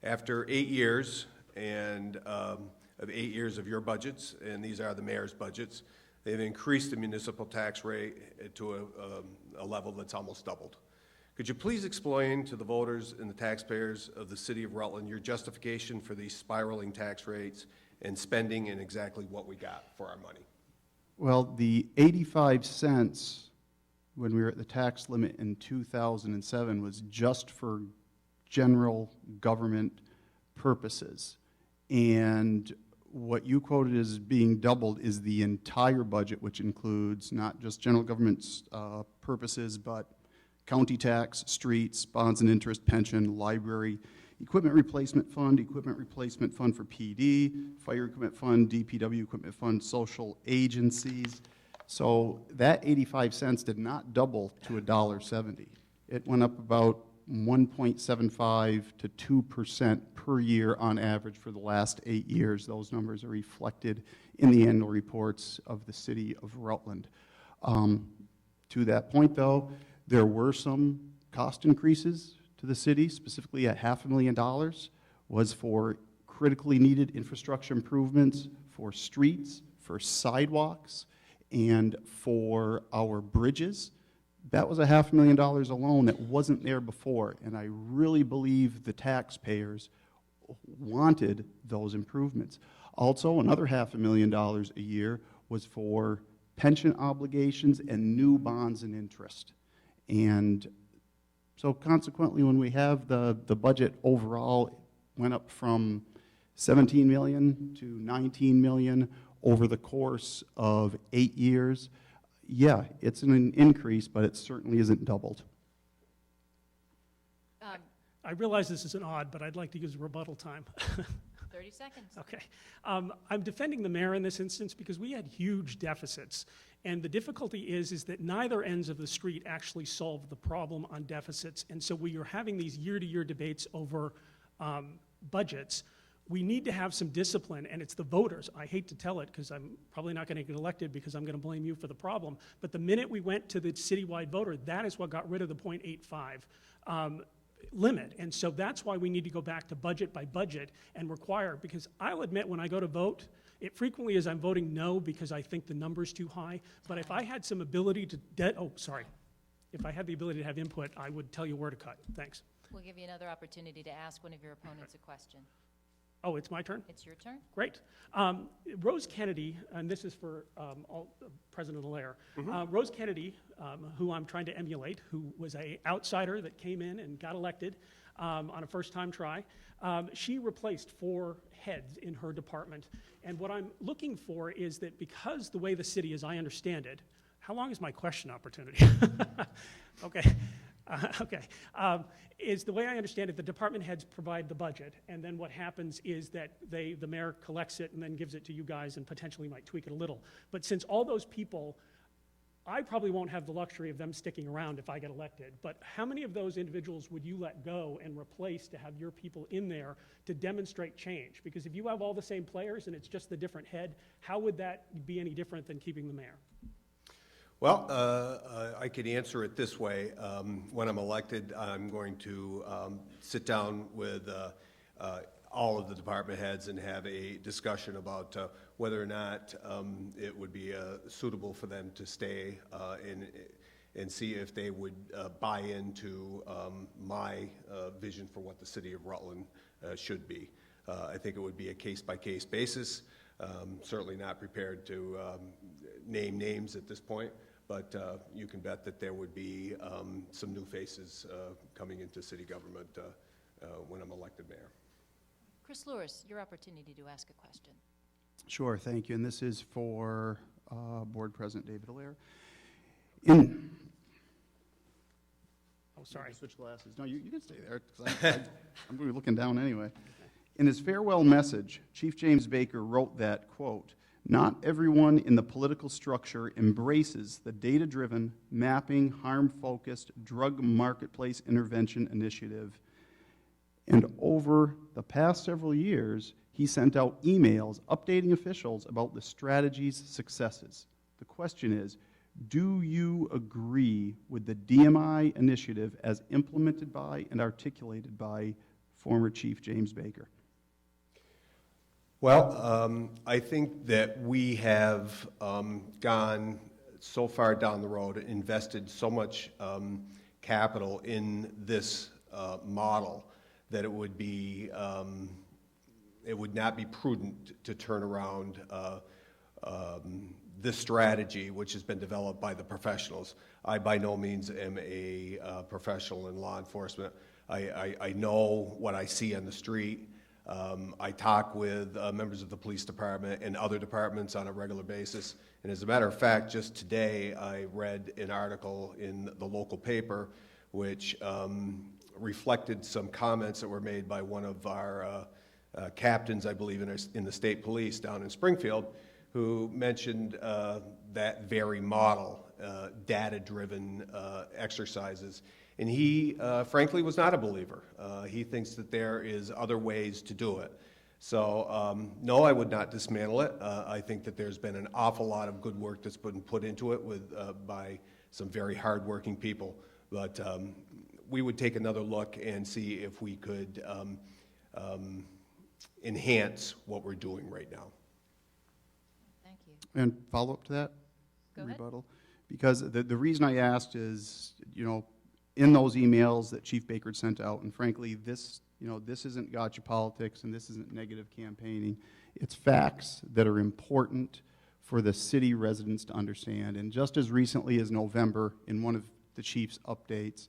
After 8 years, and of 8 years of your budgets, and these are the mayor's budgets, they've increased the municipal tax rate to a level that's almost doubled. Could you please explain to the voters and the taxpayers of the city of Rutland your justification for these spiraling tax rates and spending, and exactly what we got for our money? Well, the 85 cents when we were at the tax limit in 2007 was just for general government purposes. And what you quoted as being doubled is the entire budget, which includes not just general government's purposes, but county tax, streets, bonds and interest, pension, library, equipment replacement fund for PD, fire equipment fund, DPW equipment fund, social agencies. So that 85 cents did not double to $1.70. It went up about 1.75 to 2% per year on average for the last 8 years. Those numbers are reflected in the annual reports of the city of Rutland. To that point, though, there were some cost increases to the city, specifically at $500,000 was for critically needed infrastructure improvements, for streets, for sidewalks, and for our bridges. That was $500,000 alone that wasn't there before, and I really believe the taxpayers wanted those improvements. Also, another $500,000 a year was for pension obligations and new bonds and interest. And so consequently, when we have the budget overall went up from $17 million to $19 million over the course of 8 years, yeah, it's an increase, but it certainly isn't doubled. I realize this is an odd, but I'd like to use rebuttal time. 30 seconds. Okay. I'm defending the mayor in this instance because we had huge deficits. And the difficulty is that neither ends of the street actually solved the problem on deficits. And so we are having these year-to-year debates over budgets. We need to have some discipline, and it's the voters. I hate to tell it because I'm probably not going to get elected because I'm going to blame you for the problem. But the minute we went to the citywide voter, that is what got rid of the 0.85 limit. And so that's why we need to go back to budget by budget and require, because I'll admit when I go to vote, it frequently is I'm voting no because I think the number's too high. But if I had some ability to, if I had the ability to have input, I would tell you where to cut. Thanks. We'll give you another opportunity to ask one of your opponents a question. Oh, it's my turn? It's your turn. Great. Rose Kennedy, and this is for President Allaire. Rose Kennedy, who I'm trying to emulate, who was an outsider that came in and got elected on a first-time try, she replaced 4 heads in her department. And what I'm looking for is that because the way the city, as I understand it, how long is my question opportunity? Okay. Is the way I understand it, the department heads provide the budget, and then what happens is that the mayor collects it and then gives it to you guys and potentially might tweak it a little. But since all those people, I probably won't have the luxury of them sticking around if I get elected, but how many of those individuals would you let go and replace to have your people in there to demonstrate change? Because if you have all the same players and it's just the different head, how would that be any different than keeping the mayor? Well, I could answer it this way. When I'm elected, I'm going to sit down with all of the department heads and have a discussion about whether or not it would be suitable for them to stay and see if they would buy into my vision for what the city of Rutland should be. I think it would be a case-by-case basis. Certainly not prepared to name names at this point. But you can bet that there would be some new faces coming into city government when I'm elected mayor. Chris Lewis, your opportunity to ask a question. Sure, thank you. And this is for Board President David Allaire. Oh, sorry. Switch glasses. No, you can stay there. I'm going to be looking down anyway. In his farewell message, Chief James Baker wrote that, quote, "Not everyone in the political structure embraces the data-driven, mapping, harm-focused drug marketplace intervention initiative." And over the past several years, he sent out emails updating officials about the strategy's successes. The question is, do you agree with the DMI initiative as implemented by and articulated by former Chief James Baker? Well, I think that we have gone so far down the road, invested so much capital in this model that it would not be prudent to turn around this strategy, which has been developed by the professionals. I by no means am a professional in law enforcement. I know what I see on the street. I talk with members of the police department and other departments on a regular basis. And as a matter of fact, just today I read an article in the local paper which reflected some comments that were made by one of our captains, I believe, in the state police down in Springfield, who mentioned that very model, data-driven exercises. And he, frankly, was not a believer. He thinks that there is other ways to do it. So, no, I would not dismantle it. I think that there's been an awful lot of good work that's been put into it by some very hardworking people. But we would take another look and see if we could enhance what we're doing right now. Thank you. And follow up to that? Go ahead. Rebuttal? Because the reason I asked is, you know, in those emails that Chief Baker sent out, and frankly, this isn't gotcha politics and this isn't negative campaigning. It's facts that are important for the city residents to understand. And just as recently as November, in one of the chief's updates,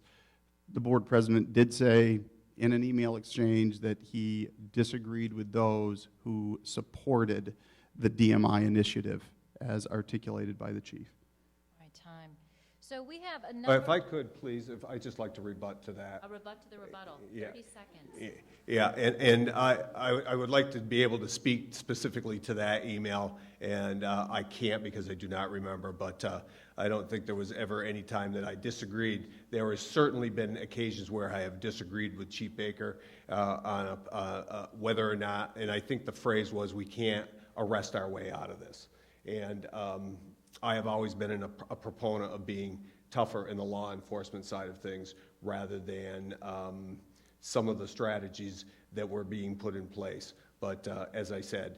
the board president did say in an email exchange that he disagreed with those who supported the DMI initiative as articulated by the chief. All right, time. So we have a number. If I could, please, I'd just like to rebut to that. A rebut to the rebuttal. Yeah. 30 seconds. Yeah, and I would like to be able to speak specifically to that email, and I can't because I do not remember, but I don't think there was ever any time that I disagreed. There has certainly been occasions where I have disagreed with Chief Baker on whether or not, and I think the phrase was, we can't arrest our way out of this. And I have always been a proponent of being tougher in the law enforcement side of things rather than some of the strategies that were being put in place. But as I said,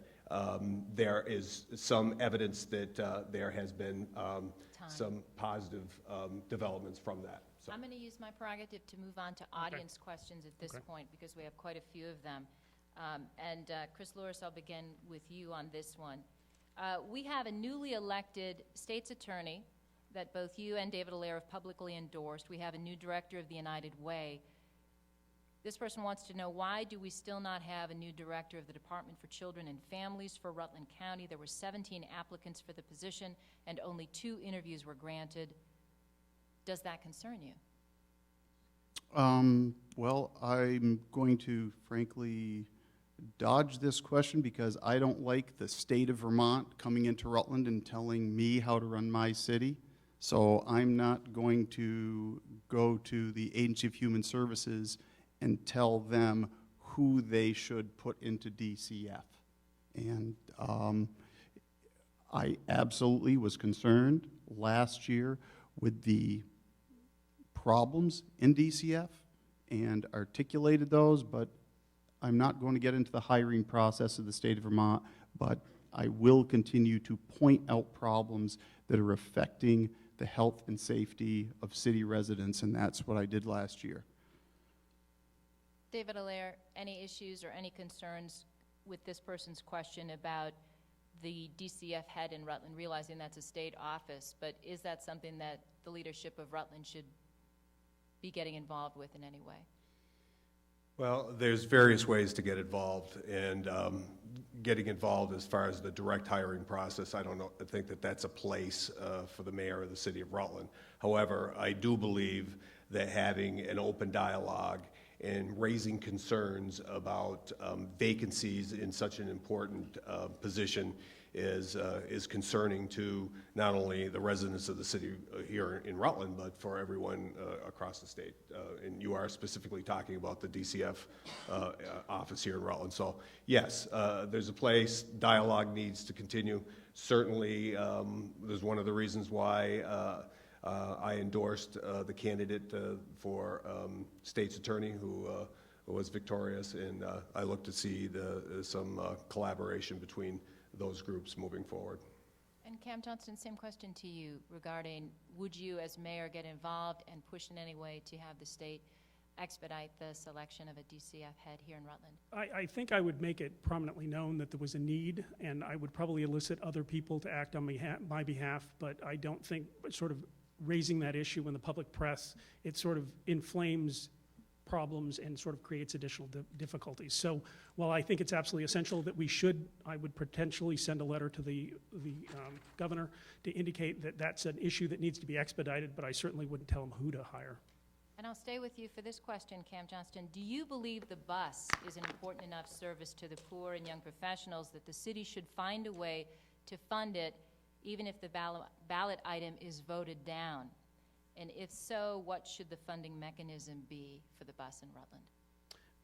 there is some evidence that there has been some positive developments from that. So. I'm going to use my prerogative to move on to audience questions at this point because we have quite a few of them. Chris Lewis, I'll begin with you on this one. We have a newly elected state's attorney that both you and David Allaire have publicly endorsed. We have a new director of the United Way. This person wants to know, why do we still not have a new director of the Department for Children and Families for Rutland County? There were 17 applicants for the position and only 2 interviews were granted. Does that concern you? Well, I'm going to frankly dodge this question because I don't like the state of Vermont coming into Rutland and telling me how to run my city. So I'm not going to go to the Agency of Human Services and tell them who they should put into DCF. And I absolutely was concerned last year with the problems in DCF and articulated those, but I'm not going to get into the hiring process of the state of Vermont, but I will continue to point out problems that are affecting the health and safety of city residents, and that's what I did last year. David Allaire, any issues or any concerns with this person's question about the DCF head in Rutland, realizing that's a state office, but is that something that the leadership of Rutland should be getting involved with in any way? Well, there's various ways to get involved, and getting involved as far as the direct hiring process, I think that that's a place for the mayor of the city of Rutland. However, I do believe that having an open dialogue and raising concerns about vacancies in such an important position is concerning to not only the residents of the city here in Rutland, but for everyone across the state. And you are specifically talking about the DCF office here in Rutland. So yes, there's a place. Dialogue needs to continue. Certainly, there's one of the reasons why I endorsed the candidate for state's attorney who was victorious, and I look to see some collaboration between those groups moving forward. And Cam Johnston, same question to you regarding, would you as mayor get involved and push in any way to have the state expedite the selection of a DCF head here in Rutland? I think I would make it prominently known that there was a need, and I would probably elicit other people to act on my behalf, but I don't think sort of raising that issue in the public press, it sort of inflames problems and sort of creates additional difficulties. So while I think it's absolutely essential that I would potentially send a letter to the governor to indicate that that's an issue that needs to be expedited, but I certainly wouldn't tell him who to hire. And I'll stay with you for this question, Cam Johnston. Do you believe the bus is an important enough service to the poor and young professionals that the city should find a way to fund it even if the ballot item is voted down? And if so, what should the funding mechanism be for the bus in Rutland?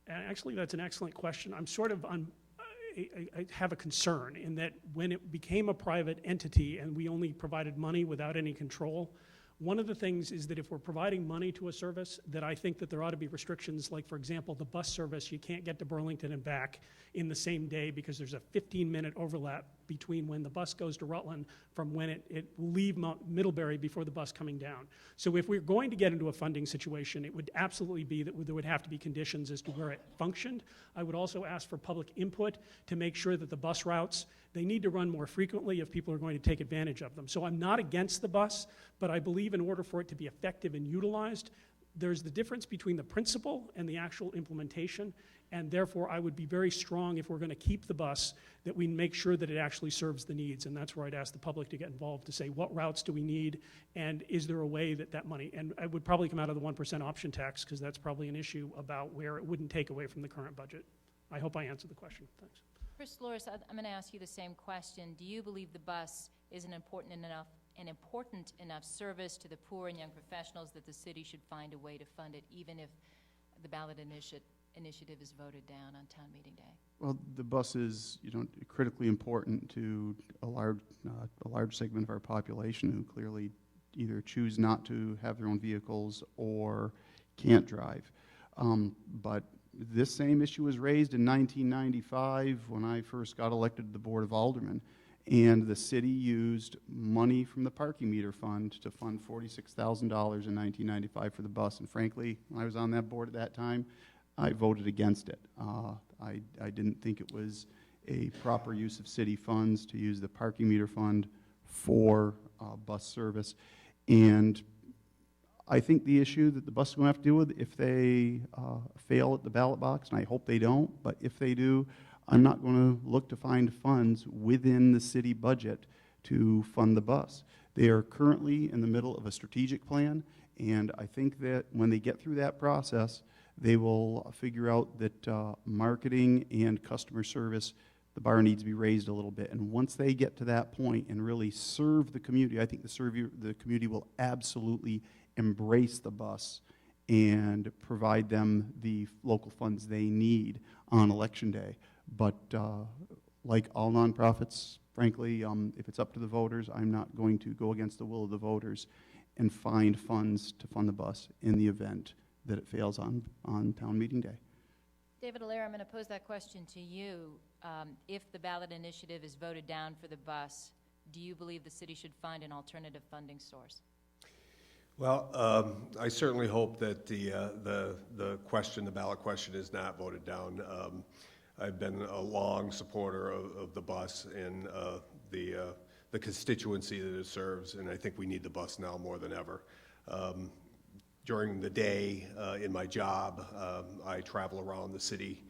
Actually, that's an excellent question. I'm sort of I have a concern in that when it became a private entity and we only provided money without any control, one of the things is that if we're providing money to a service, that I think that there ought to be restrictions, like, for example, the bus service, you can't get to Burlington and back in the same day because there's a 15-minute overlap between when the bus goes to Rutland from when it will leave Middlebury before the bus coming down. So if we're going to get into a funding situation, it would absolutely be that there would have to be conditions as to where it functioned. I would also ask for public input to make sure that the bus routes, they need to run more frequently if people are going to take advantage of them. So I'm not against the bus, but I believe in order for it to be effective and utilized, there's the difference between the principle and the actual implementation, and therefore I would be very strong if we're going to keep the bus that we make sure that it actually serves the needs, and that's where I'd ask the public to get involved to say what routes do we need, and is there a way that that money, and I would probably come out of the 1% option tax because that's probably an issue about where it wouldn't take away from the current budget. I hope I answered the question. Thanks. Chris Loris, I'm going to ask you the same question. Do you believe the bus is an important enough service to the poor and young professionals that the city should find a way to fund it, even if the ballot initiative is voted down on town meeting day? Well, the bus is, critically important to a large segment of our population who clearly either choose not to have their own vehicles or can't drive. But this same issue was raised in 1995 when I first got elected to the Board of Aldermen, and the city used money from the parking meter fund to fund $46,000 in 1995 for the bus. And frankly, when I was on that board at that time, I voted against it. I didn't think it was a proper use of city funds to use the parking meter fund for bus service. And I think the issue that the bus is going to have to deal with if they fail at the ballot box, and I hope they don't, but if they do, I'm not going to look to find funds within the city budget to fund the bus. They are currently in the middle of a strategic plan, and I think that when they get through that process, they will figure out that marketing and customer service, the bar needs to be raised a little bit. And once they get to that point and really serve the community, I think the community will absolutely embrace the bus and provide them the local funds they need on election day. But like all nonprofits, frankly, if it's up to the voters, I'm not going to go against the will of the voters and find funds to fund the bus in the event that it fails on town meeting day. David Allaire, I'm going to pose that question to you. If the ballot initiative is voted down for the bus, do you believe the city should find an alternative funding source? Well, I certainly hope that the ballot question is not voted down. I've been a long supporter of the bus and the constituency that it serves, and I think we need the bus now more than ever. During the day in my job, I travel around the city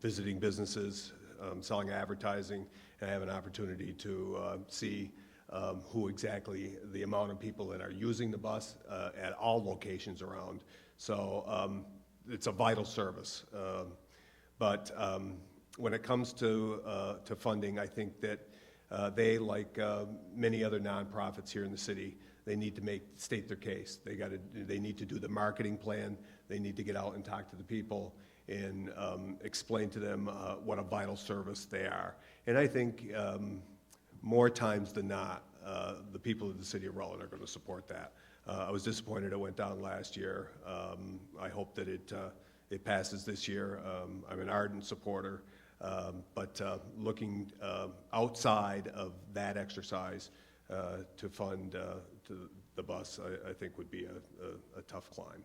visiting businesses, selling advertising, and I have an opportunity to see who exactly the amount of people that are using the bus at all locations around. So it's a vital service. But when it comes to funding, I think that they, like many other nonprofits here in the city, they need to state their case. They need to do the marketing plan. They need to get out and talk to the people and explain to them what a vital service they are. And I think more times than not, the people of the city of Rutland are going to support that. I was disappointed it went down last year. I hope that it passes this year. I'm an ardent supporter, but looking outside of that exercise to fund to the bus, I think would be a tough climb.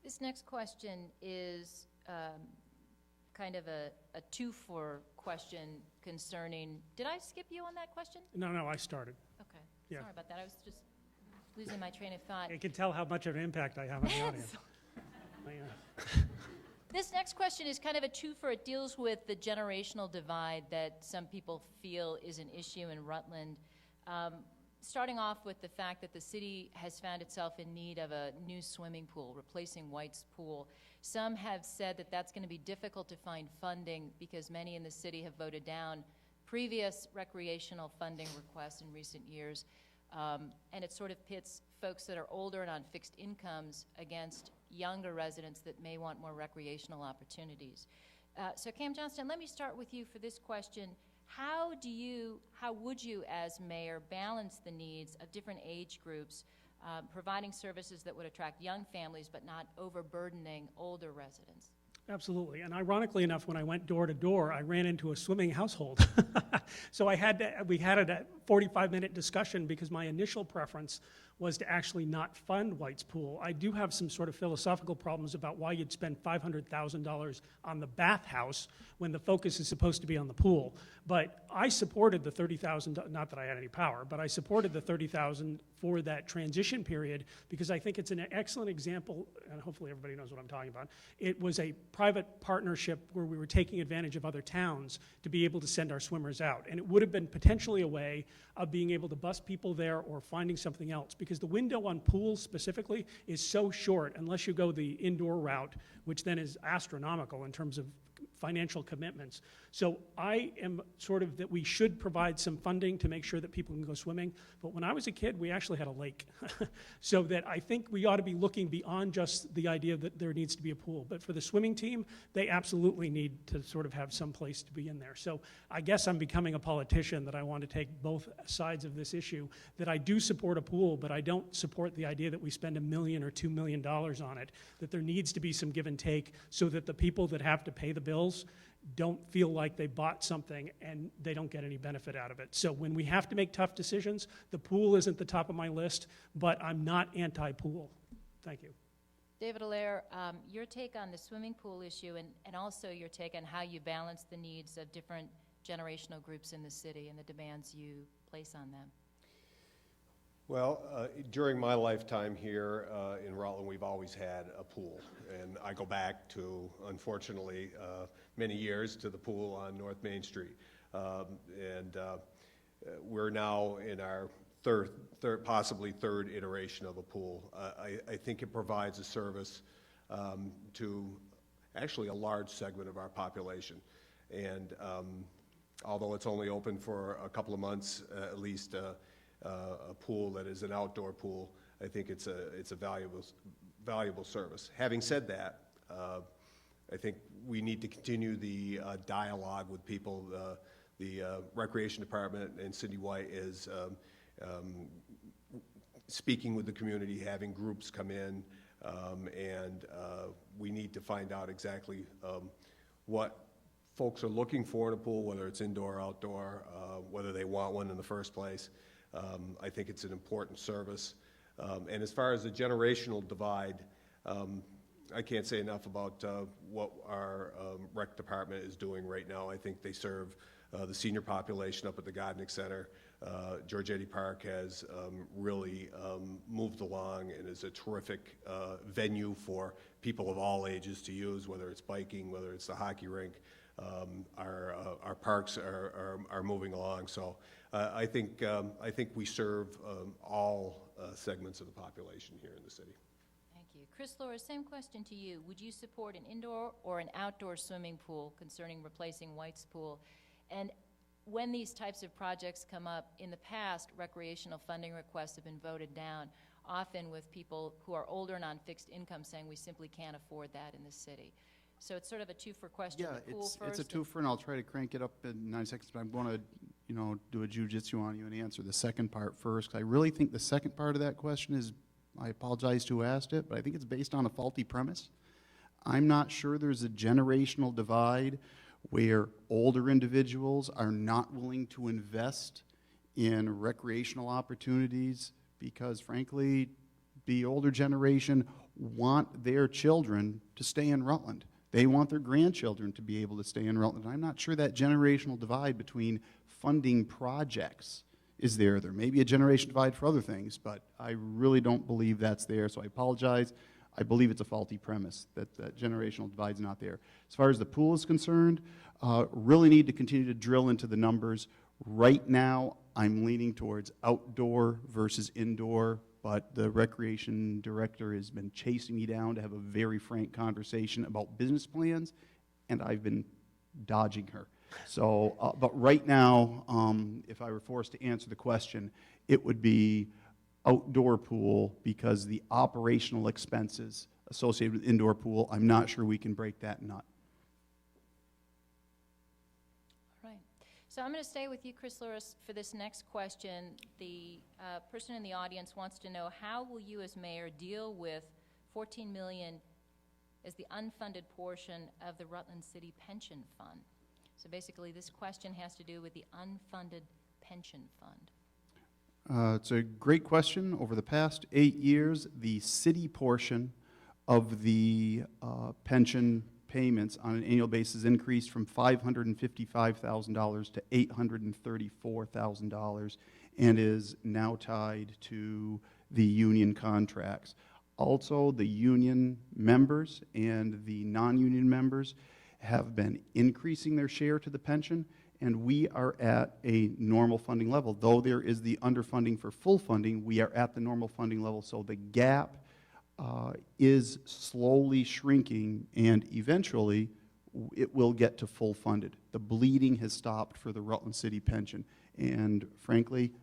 This next question is kind of a two-for question concerning, did I skip you on that question? No, I started. Okay, Yeah. Sorry about that. I was just losing my train of thought. You can tell how much of an impact I have on the audience. This next question is kind of a twofer. It deals with the generational divide that some people feel is an issue in Rutland. starting off with the fact that the city has found itself in need of a new swimming pool, replacing White's pool. Some have said that that's going to be difficult to find funding because many in the city have voted down previous recreational funding requests in recent years. And it sort of pits folks that are older and on fixed incomes against younger residents that may want more recreational opportunities. So Cam Johnston, let me start with you for this question. How would you as mayor balance the needs of different age groups, providing services that would attract young families but not overburdening older residents? Absolutely, and ironically enough, when I went door to door, I ran into a swimming household. So we had a 45-minute discussion because my initial preference was to actually not fund White's pool. I do have some sort of philosophical problems about why you'd spend $500,000 on the bathhouse when the focus is supposed to be on the pool. But I supported the $30,000, not that I had any power, but I supported the $30,000 for that transition period because I think it's an excellent example, and hopefully everybody knows what I'm talking about. It was a private partnership where we were taking advantage of other towns to be able to send our swimmers out. And it would have been potentially a way of being able to bus people there or finding something else, because the window on pools specifically is so short unless you go the indoor route, which then is astronomical in terms of financial commitments. So I am sort of that we should provide some funding to make sure that people can go swimming. But when I was a kid, we actually had a lake. So that I think we ought to be looking beyond just the idea that there needs to be a pool. But for the swimming team, they absolutely need to sort of have some place to be in there. So I guess I'm becoming a politician that I want to take both sides of this issue, that I do support a pool, but I don't support the idea that we spend $1 million or $2 million on it, that there needs to be some give and take so that the people that have to pay the bills don't feel like they bought something and they don't get any benefit out of it. So when we have to make tough decisions, the pool isn't the top of my list, but I'm not anti-pool. Thank you. David Allaire, your take on the swimming pool issue and also your take on how you balance the needs of different generational groups in the city and the demands you place on them. Well, during my lifetime here in Rutland, we've always had a pool. And I go back to, unfortunately, many years to the pool on North Main Street. We're now in our possibly third iteration of a pool. I think it provides a service to actually a large segment of our population. And although it's only open for a couple of months, at least a pool that is an outdoor pool, I think it's a valuable service. Having said that, I think we need to continue the dialogue with people. The Recreation Department and Cindy White is speaking with the community, having groups come in, and we need to find out exactly what folks are looking for in a pool, whether it's indoor or outdoor, whether they want one in the first place. I think it's an important service. And as far as the generational divide, I can't say enough about what our rec department is doing right now. I think they serve the senior population up at the Godnick Center. George Eddy Park has really moved along and is a terrific venue for people of all ages to use, whether it's biking, whether it's the hockey rink. Our parks are moving along. So I think we serve all segments of the population here in the city. Thank you. Chris Laura, same question to you. Would you support an indoor or an outdoor swimming pool concerning replacing White's pool? And when these types of projects come up, in the past, recreational funding requests have been voted down, often with people who are older and on fixed income saying we simply can't afford that in the city. So it's sort of a two-for question. Yeah, it's a twofer, and I'll try to crank it up in 9 seconds, but I'm going to, do a jujitsu on you and answer the second part first. I really think the second part of that question is, I apologize to who asked it, but I think it's based on a faulty premise. I'm not sure there's a generational divide where older individuals are not willing to invest in recreational opportunities because, frankly, the older generation want their children to stay in Rutland. They want their grandchildren to be able to stay in Rutland. I'm not sure that generational divide between funding projects is there. There may be a generation divide for other things, but I really don't believe that's there, so I apologize. I believe it's a faulty premise that that generational divide's not there. As far as the pool is concerned, really need to continue to drill into the numbers. Right now, I'm leaning towards outdoor versus indoor, but the recreation director has been chasing me down to have a very frank conversation about business plans, and I've been dodging her. So, but right now, if I were forced to answer the question, it would be outdoor pool, because the operational expenses associated with indoor pool, I'm not sure we can break that nut. All right. So I'm going to stay with you, Chris Luris, for this next question. The person in the audience wants to know, how will you as mayor deal with $14 million as the unfunded portion of the Rutland City Pension Fund? So basically, this question has to do with the unfunded pension fund. It's a great question. Over the past 8 years, the city portion of the pension payments on an annual basis increased from $555,000 to $834,000 and is now tied to the union contracts. Also, the union members and the non-union members have been increasing their share to the pension, and we are at a normal funding level. Though there is the underfunding for full funding, we are at the normal funding level, so the gap is slowly shrinking, and eventually it will get to full funded. The bleeding has stopped for the Rutland City pension, and frankly,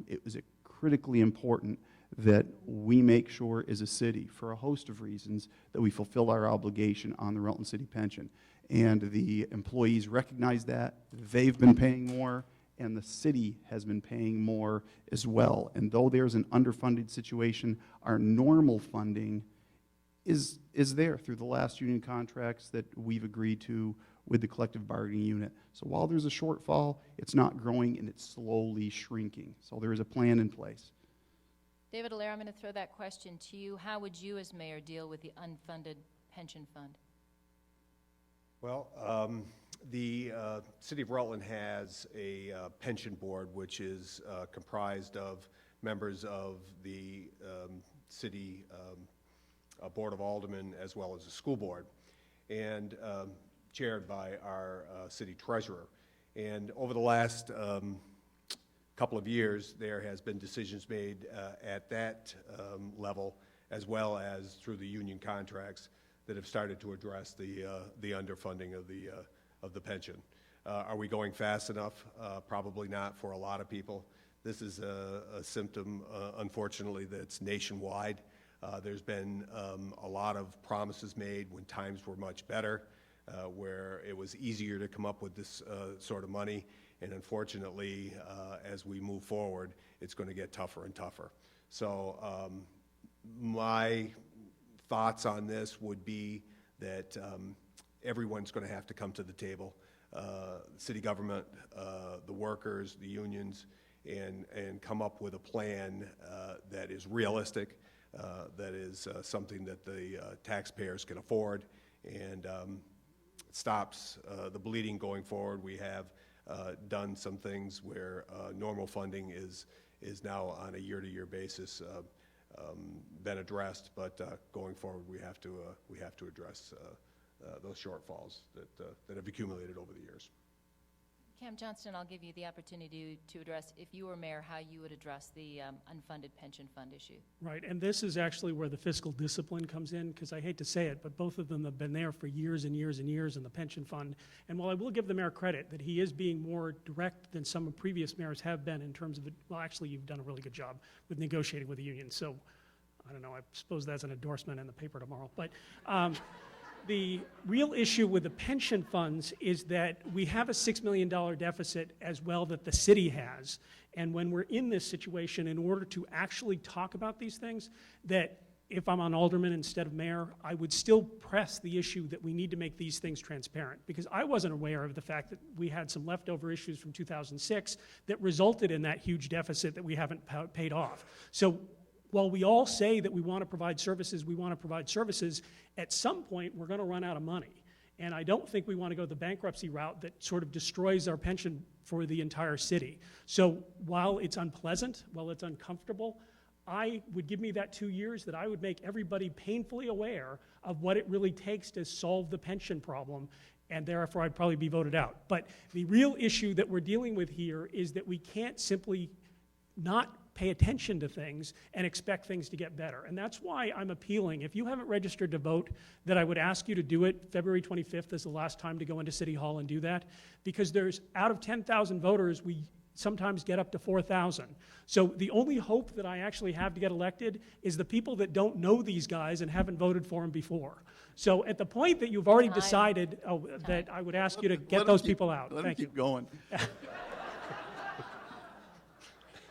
it was critically important that we make sure as a city, for a host of reasons, that we fulfill our obligation on the Rutland City pension. And the employees recognize that. They've been paying more, and the city has been paying more as well. And though there's an underfunded situation, our normal funding is there through the last union contracts that we've agreed to with the collective bargaining unit. So while there's a shortfall, it's not growing and it's slowly shrinking. So there is a plan in place. David Allaire, I'm going to throw that question to you. How would you as mayor deal with the unfunded pension fund? Well, the City of Rutland has a pension board which is comprised of members of the city Board of Aldermen as well as the school board, and chaired by our city treasurer. And over the last couple of years, there has been decisions made at that level as well as through the union contracts that have started to address the underfunding of the pension. Are we going fast enough? Probably not for a lot of people. This is a symptom, unfortunately, that's nationwide. There's been a lot of promises made when times were much better, where it was easier to come up with this sort of money, and unfortunately, as we move forward, it's going to get tougher and tougher. So my thoughts on this would be that everyone's going to have to come to the table, city government, the workers, the unions, and come up with a plan that is realistic, that is something that the taxpayers can afford, and stops the bleeding going forward. We have done some things where normal funding is now on a year-to-year basis been addressed, but going forward we have to address those shortfalls that have accumulated over the years. Cam Johnston, I'll give you the opportunity to address, if you were mayor, how you would address the unfunded pension fund issue. Right, and this is actually where the fiscal discipline comes in, because I hate to say it, but both of them have been there for years and years and years in the pension fund. And while I will give the mayor credit that he is being more direct than some previous mayors have been in terms of, well, actually, you've done a really good job with negotiating with the union. So, I don't know, I suppose that's an endorsement in the paper tomorrow. But the real issue with the pension funds is that we have a $6 million deficit as well that the city has. And when we're in this situation, in order to actually talk about these things, that if I'm on alderman instead of mayor, I would still press the issue that we need to make these things transparent. Because I wasn't aware of the fact that we had some leftover issues from 2006 that resulted in that huge deficit that we haven't paid off. So while we all say that we want to provide services, at some point we're going to run out of money. And I don't think we want to go the bankruptcy route that sort of destroys our pension for the entire city. So while it's unpleasant, while it's uncomfortable, I would give me that 2 years that I would make everybody painfully aware of what it really takes to solve the pension problem. and therefore I'd probably be voted out. But the real issue that we're dealing with here is that we can't simply not pay attention to things and expect things to get better. And that's why I'm appealing. If you haven't registered to vote, that I would ask you to do it. February 25th is the last time to go into City Hall and do that, because there's, out of 10,000 voters, we sometimes get up to 4,000. So the only hope that I actually have to get elected is the people that don't know these guys and haven't voted for them before. So at the point that you've already decided that I would ask you to get those people out. Let Thank him you. keep going.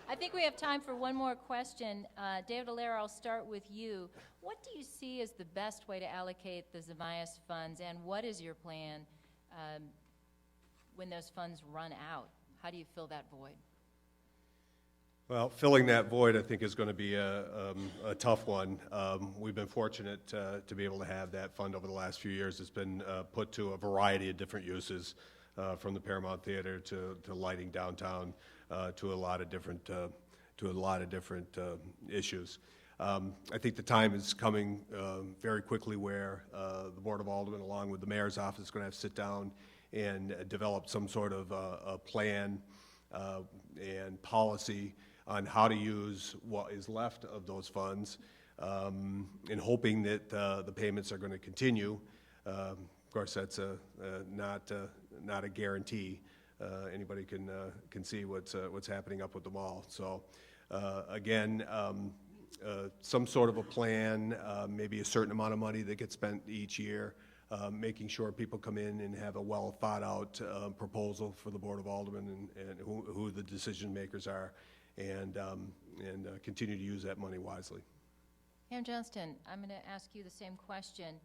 I think we have time for one more question. David Allaire, I'll start with you. What do you see as the best way to allocate the Zamias funds, and what is your plan when those funds run out? How do you fill that void? Well, filling that void, I think, is going to be a tough one. We've been fortunate to be able to have that fund over the last few years. It's been put to a variety of different uses, from the Paramount Theater to lighting downtown, to a lot of different issues. I think the time is coming very quickly where the Board of Aldermen, along with the Mayor's office, is going to have to sit down and develop some sort of a plan and policy on how to use what is left of those funds, and hoping that the payments are going to continue. Of course, that's not a guarantee. Anybody can see what's happening up with the mall. So again, some sort of a plan, maybe a certain amount of money that gets spent each year, making sure people come in and have a well thought out proposal for the Board of Aldermen and who the decision makers are, and continue to use that money wisely. Pam Johnston, I'm going to ask you the same question.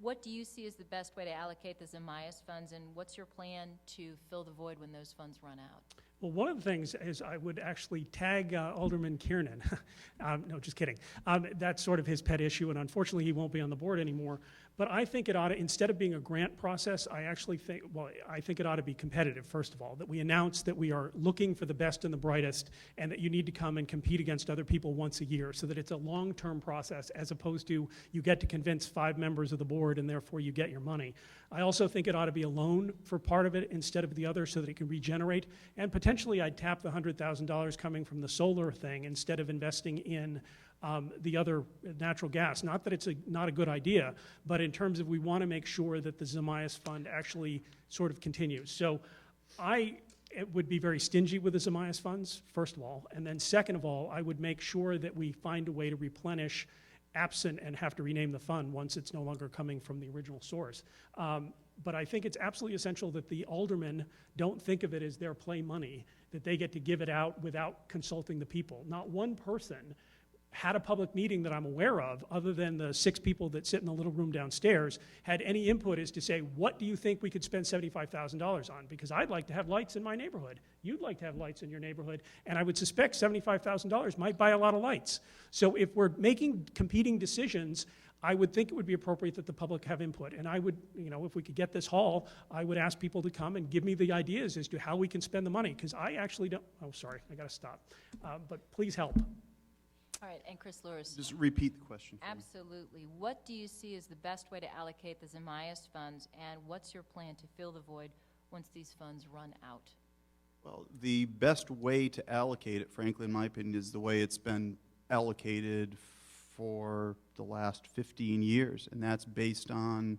What do you see as the best way to allocate the Zamias funds, and what's your plan to fill the void when those funds run out? Well, one of the things is I would actually tag Alderman Kiernan. No, just kidding. That's sort of his pet issue, and unfortunately he won't be on the board anymore. But I think it ought to, instead of being a grant process, I think it ought to be competitive, first of all, that we announce that we are looking for the best and the brightest, and that you need to come and compete against other people once a year, so that it's a long-term process, as opposed to you get to convince 5 members of the board and therefore you get your money. I also think it ought to be a loan for part of it instead of the other, so that it can regenerate, and potentially I'd tap the $100,000 coming from the solar thing instead of investing in the other natural gas. Not that it's not a good idea, but in terms of we want to make sure that the Zamias fund actually sort of continues. So I would be very stingy with the Zamias funds, first of all, and then second of all, I would make sure that we find a way to replenish absent and have to rename the fund once it's no longer coming from the original source. But I think it's absolutely essential that the aldermen don't think of it as their play money, that they get to give it out without consulting the people. Not one person had a public meeting that I'm aware of, other than the 6 people that sit in the little room downstairs, had any input as to say, what do you think we could spend $75,000 on? Because I'd like to have lights in my neighborhood. You'd like to have lights in your neighborhood. And I would suspect $75,000 might buy a lot of lights. So if we're making competing decisions, I would think it would be appropriate that the public have input. And I would, if we could get this hall, I would ask people to come and give me the ideas as to how we can spend the money. Because I actually don't, oh, sorry, I got to stop. But please help. All right, and Chris Lewis. Just repeat the question for me. Absolutely. What do you see as the best way to allocate the Zamias funds, and what's your plan to fill the void once these funds run out? Well, the best way to allocate it, frankly, in my opinion, is the way it's been allocated for the last 15 years, and that's based on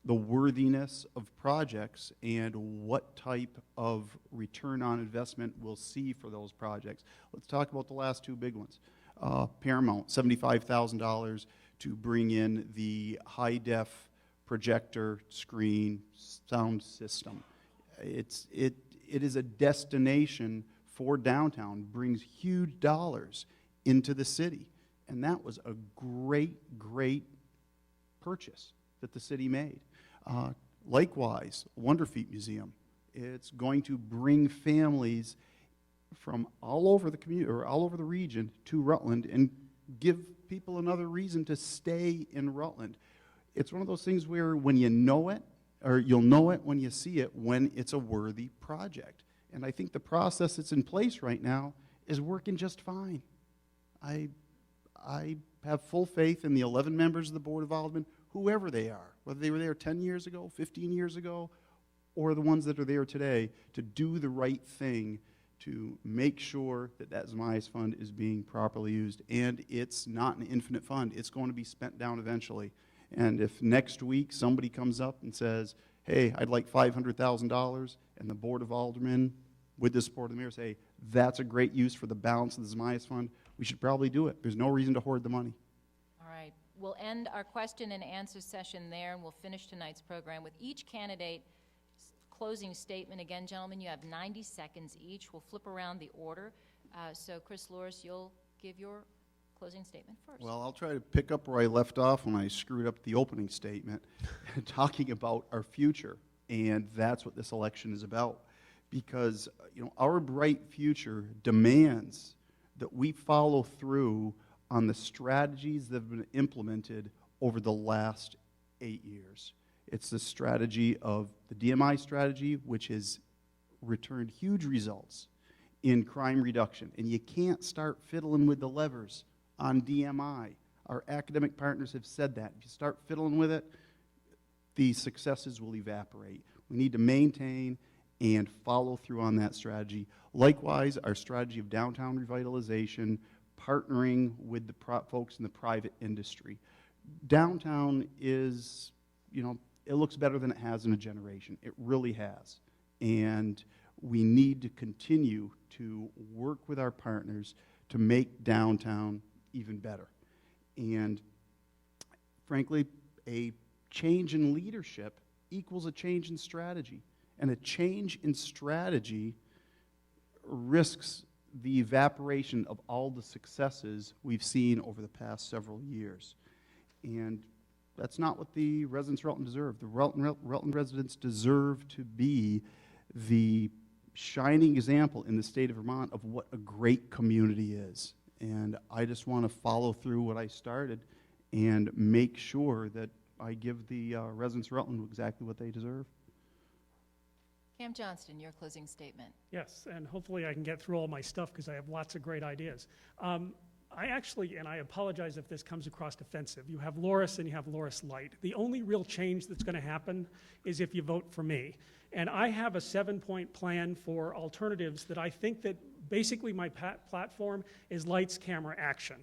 the worthiness of projects and what type of return on investment we'll see for those projects. Let's talk about the last 2 big ones. Paramount, $75,000 to bring in the high-def projector screen sound system. It is a destination for downtown, brings huge dollars into the city. And that was a great, great purchase that the city made. Likewise, Wonder Feet Museum. It's going to bring families from all over the community, or all over the region, to Rutland, and give people another reason to stay in Rutland. It's one of those things where when you know it, or you'll know it when you see it, when it's a worthy project. And I think the process that's in place right now is working just fine. I have full faith in the 11 members of the Board of Aldermen, whoever they are, whether they were there 10 years ago, 15 years ago, or the ones that are there today to do the right thing to make sure that that Zmai's fund is being properly used. And it's not an infinite fund. It's going to be spent down eventually. And if next week somebody comes up and says, hey, I'd like $500,000, and the Board of Aldermen, with the support of the mayor, say, that's a great use for the balance of the Zmai's fund, we should probably do it. There's no reason to hoard the money. All right. We'll end our question and answer session there, and we'll finish tonight's program with each candidate closing statement. Again, gentlemen, you have 90 seconds each. We'll flip around the order. So, Chris Loris, you'll give your closing statement first. Well, I'll try to pick up where I left off when I screwed up the opening statement, talking about our future. And that's what this election is about. Because, you know, our bright future demands that we follow through on the strategies that have been implemented over the last 8 years. It's the strategy of the DMI strategy, which has returned huge results in crime reduction. And you can't start fiddling with the levers on DMI. Our academic partners have said that. If you start fiddling with it, the successes will evaporate. We need to maintain and follow through on that strategy. Likewise, our strategy of downtown revitalization, partnering with the folks in the private industry. Downtown is, you know, it looks better than it has in a generation. It really has. And we need to continue to work with our partners to make downtown even better. And frankly, a change in leadership equals a change in strategy. And a change in strategy risks the evaporation of all the successes we've seen over the past several years. And that's not what the residents of Rutland deserve. The Rutland residents deserve to be the shining example in the state of Vermont of what a great community is. And I just want to follow through what I started and make sure that I give the residents of Rutland exactly what they deserve. Cam Johnston, your closing statement. Yes, and hopefully I can get through all my stuff because I have lots of great ideas. I actually, and I apologize if this comes across offensive, you have Loris and you have Loris Light. The only real change that's going to happen is if you vote for me. And I have a 7-point plan for alternatives that I think that basically my platform is lights, camera, action.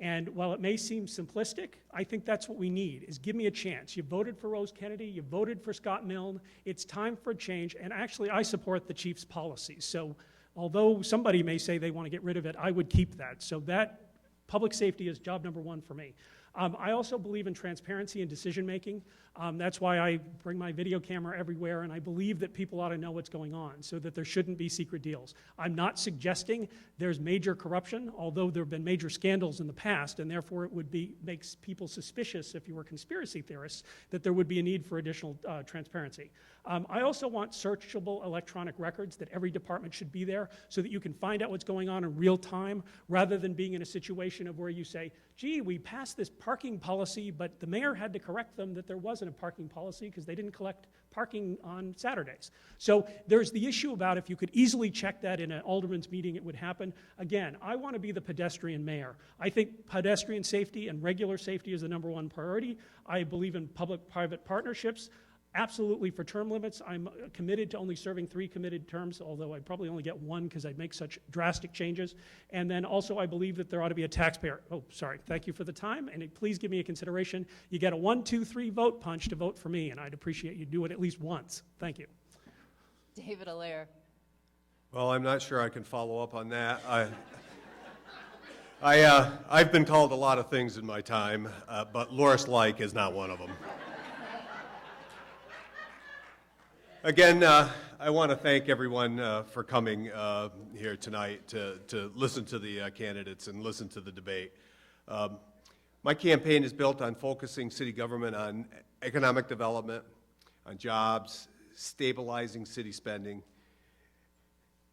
And while it may seem simplistic, I think that's what we need, is give me a chance. You voted for Rose Kennedy, you voted for Scott Milne, it's time for a change, and actually I support the chief's policies. So although somebody may say they want to get rid of it, I would keep that. So that public safety is job number one for me. I also believe in transparency and decision making. That's why I bring my video camera everywhere, and I believe that people ought to know what's going on so that there shouldn't be secret deals. I'm not suggesting there's major corruption, although there have been major scandals in the past, and therefore it would makes people suspicious, if you were conspiracy theorists, that there would be a need for additional transparency. I also want searchable electronic records, that every department should be there so that you can find out what's going on in real time, rather than being in a situation of where you say, gee, we passed this parking policy, but the mayor had to correct them that there wasn't a parking policy because they didn't collect parking on Saturdays. So there's the issue about if you could easily check that in an alderman's meeting, it would happen. Again, I want to be the pedestrian mayor. I think pedestrian safety and regular safety is the #1 priority. I believe in public-private partnerships. Absolutely for term limits. I'm committed to only serving 3 committed terms, although I'd probably only get 1 because I'd make such drastic changes. And then also I believe that there ought to be a taxpayer. Oh, sorry. Thank you for the time. And please give me a consideration. You get a 1, 2, 3 vote punch to vote for me, and I'd appreciate you do it at least once. Thank you. David Allaire. Well, I'm not sure I can follow up on that. I've been called a lot of things in my time, but Loris Like is not one of them. Again, I want to thank everyone for coming here tonight to listen to the candidates and listen to the debate. My campaign is built on focusing city government on economic development, on jobs, stabilizing city spending,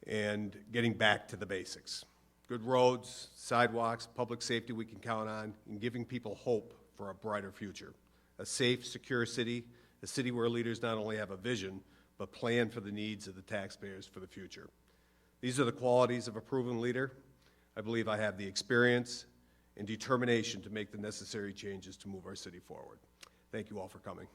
and getting back to the basics. Good roads, sidewalks, public safety we can count on, and giving people hope for a brighter future. A safe, secure city, a city where leaders not only have a vision, but plan for the needs of the taxpayers for the future. These are the qualities of a proven leader. I believe I have the experience and determination to make the necessary changes to move our city forward. Thank you all for coming.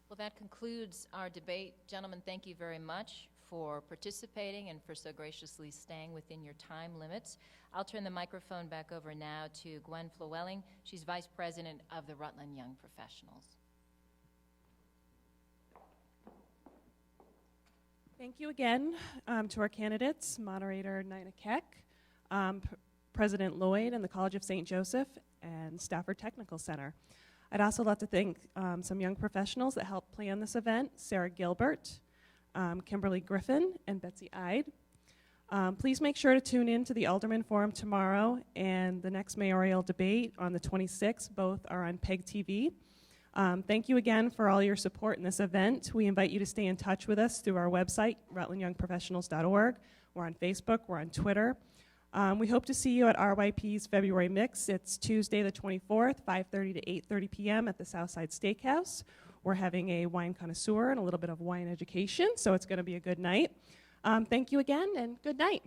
Well, that concludes our debate. Gentlemen, thank you very much for participating and for so graciously staying within your time limits. I'll turn the microphone back over now to Gwen Flewelling. She's Vice President of the Rutland Young Professionals. Thank you again to our candidates, Moderator Nina Keck, President Lloyd and the College of St. Joseph, and Stafford Technical Center. I'd also like to thank some young professionals that helped plan this event, Sarah Gilbert, Kimberly Griffin, and Betsy Ide. Please make sure to tune in to the Alderman Forum tomorrow and the next mayoral debate on the 26th. Both are on PEG TV. Thank you again for all your support in this event. We invite you to stay in touch with us through our website, rutlandyoungprofessionals.org. We're on Facebook, we're on Twitter. We hope to see you at RYP's February Mix. It's Tuesday the 24th, 5:30 to 8:30 p.m. at the Southside Steakhouse. We're having a wine connoisseur and a little bit of wine education, so it's going to be a good night. Thank you again, and good night.